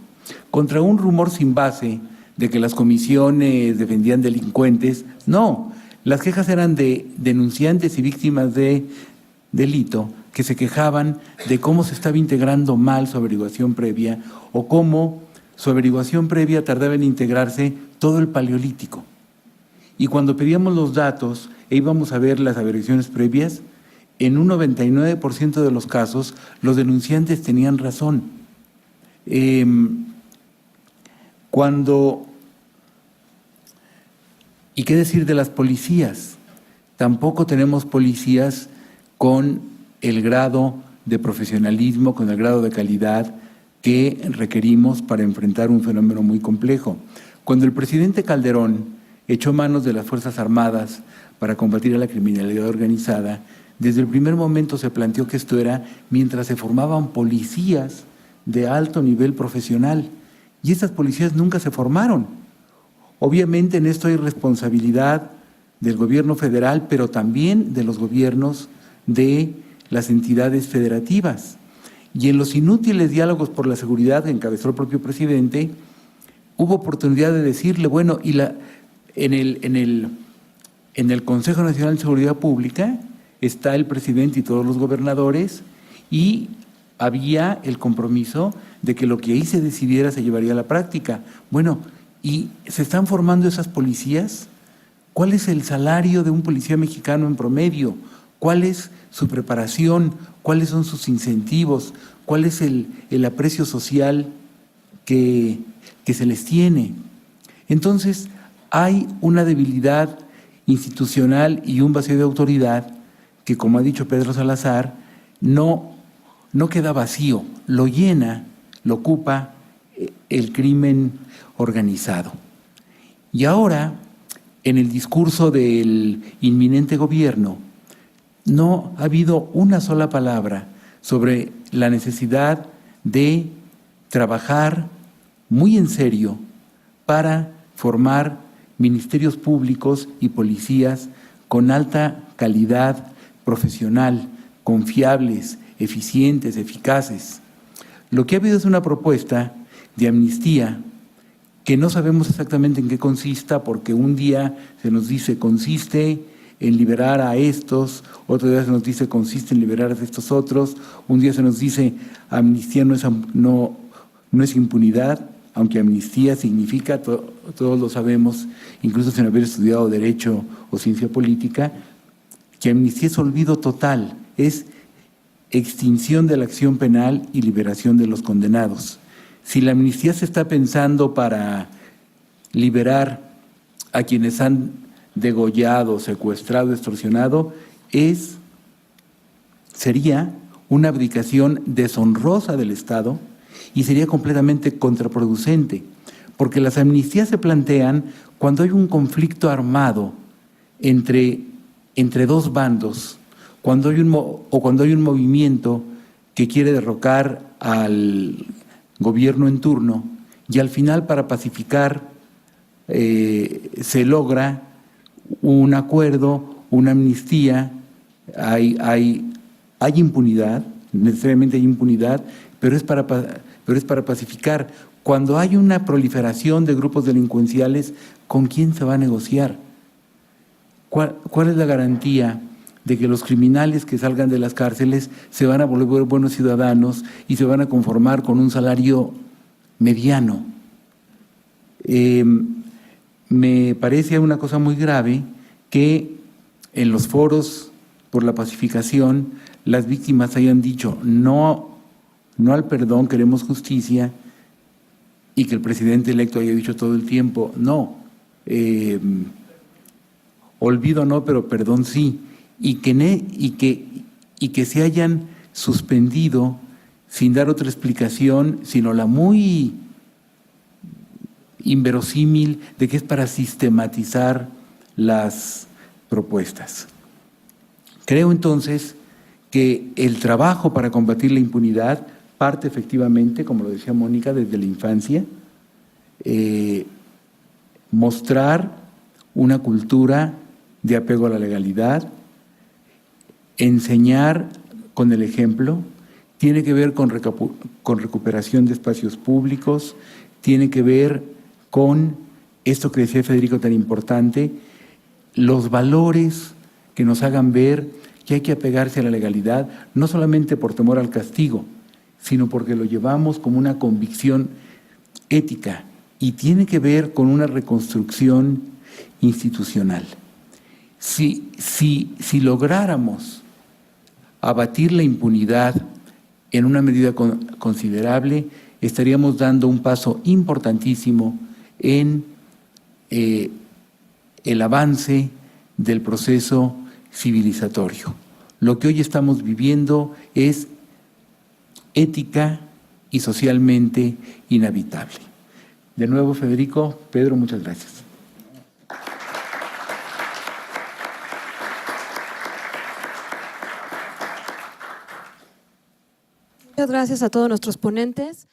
contra un rumor sin base de que las comisiones defendían delincuentes. No, las quejas eran de denunciantes y víctimas de delito que se quejaban de cómo se estaba integrando mal su averiguación previa o cómo su averiguación previa tardaba en integrarse todo el Paleolítico. Y cuando pedíamos los datos e íbamos a ver las averiguaciones previas, en un 99% de los casos los denunciantes tenían razón. ¿Y qué decir de las policías? Tampoco tenemos policías con el grado de profesionalismo, con el grado de calidad que requerimos para enfrentar un fenómeno muy complejo. Cuando el presidente Calderón echó manos de las Fuerzas Armadas para combatir a la criminalidad organizada, desde el primer momento se planteó que esto era mientras se formaban policías de alto nivel profesional, y estas policías nunca se formaron. Obviamente en esto hay responsabilidad del gobierno federal, pero también de los gobiernos de las entidades federativas. Y en los inútiles diálogos por la seguridad que encabezó el propio presidente, hubo oportunidad de decirle, bueno, y en el Consejo Nacional de Seguridad Pública está el presidente y todos los gobernadores, y había el compromiso de que lo que ahí se decidiera se llevaría a la práctica. Bueno, ¿y se están formando esas policías? ¿Cuál es el salario de un policía mexicano en promedio? ¿Cuál es su preparación? ¿Cuáles son sus incentivos? ¿Cuál es el aprecio social que se les tiene? Entonces, hay una debilidad institucional y un vacío de autoridad que, como ha dicho Pedro Salazar, no queda vacío, lo llena, lo ocupa el crimen organizado. Y ahora, en el discurso del inminente gobierno, no ha habido una sola palabra sobre la necesidad de trabajar muy en serio para formar ministerios públicos y policías con alta calidad profesional, confiables, eficientes, eficaces. Lo que ha habido es una propuesta de amnistía que no sabemos exactamente en qué consista, porque un día se nos dice consiste en liberar a estos, otro día se nos dice consiste en liberar a estos otros, un día se nos dice amnistía no es impunidad, aunque amnistía significa, todos lo sabemos, incluso sin haber estudiado Derecho o Ciencia Política, que amnistía es olvido total, es extinción de la acción penal y liberación de los condenados. Si la amnistía se está pensando para liberar a quienes han degollado, secuestrado, extorsionado, sería una abdicación deshonrosa del Estado y sería completamente contraproducente, porque las amnistías se plantean cuando hay un conflicto armado entre dos bandos, cuando hay un movimiento que quiere derrocar al gobierno en turno, y al final, para pacificar, se logra un acuerdo, una amnistía, hay impunidad, necesariamente hay impunidad, pero es para pacificar. Cuando hay una proliferación de grupos delincuenciales, ¿con quién se va a negociar? ¿Cuál es la garantía de que los criminales que salgan de las cárceles se van a volver buenos ciudadanos y se van a conformar con un salario mediano? Me parece una cosa muy grave que en los foros por la pacificación las víctimas hayan dicho no al perdón, queremos justicia, y que el presidente electo haya dicho todo el tiempo no, olvido no, pero perdón sí, y que se hayan suspendido sin dar otra explicación, sino la muy inverosímil de que es para sistematizar las propuestas. Creo entonces que el trabajo para combatir la impunidad parte efectivamente, como lo decía Mónica, desde la infancia, mostrar una cultura de apego a la legalidad, enseñar con el ejemplo, tiene que ver con recuperación de espacios públicos, tiene que ver con esto que decía Federico tan importante, los valores que nos hagan ver que hay que apegarse a la legalidad, no solamente por temor al castigo, sino porque lo llevamos como una convicción ética y tiene que ver con una reconstrucción institucional. Si lográramos abatir la impunidad en una medida considerable, estaríamos dando un paso importantísimo en el avance del proceso civilizatorio. Lo que hoy estamos viviendo es ética y socialmente inhabitable. De nuevo, Federico, Pedro, muchas gracias. Muchas gracias a todos nuestros ponentes.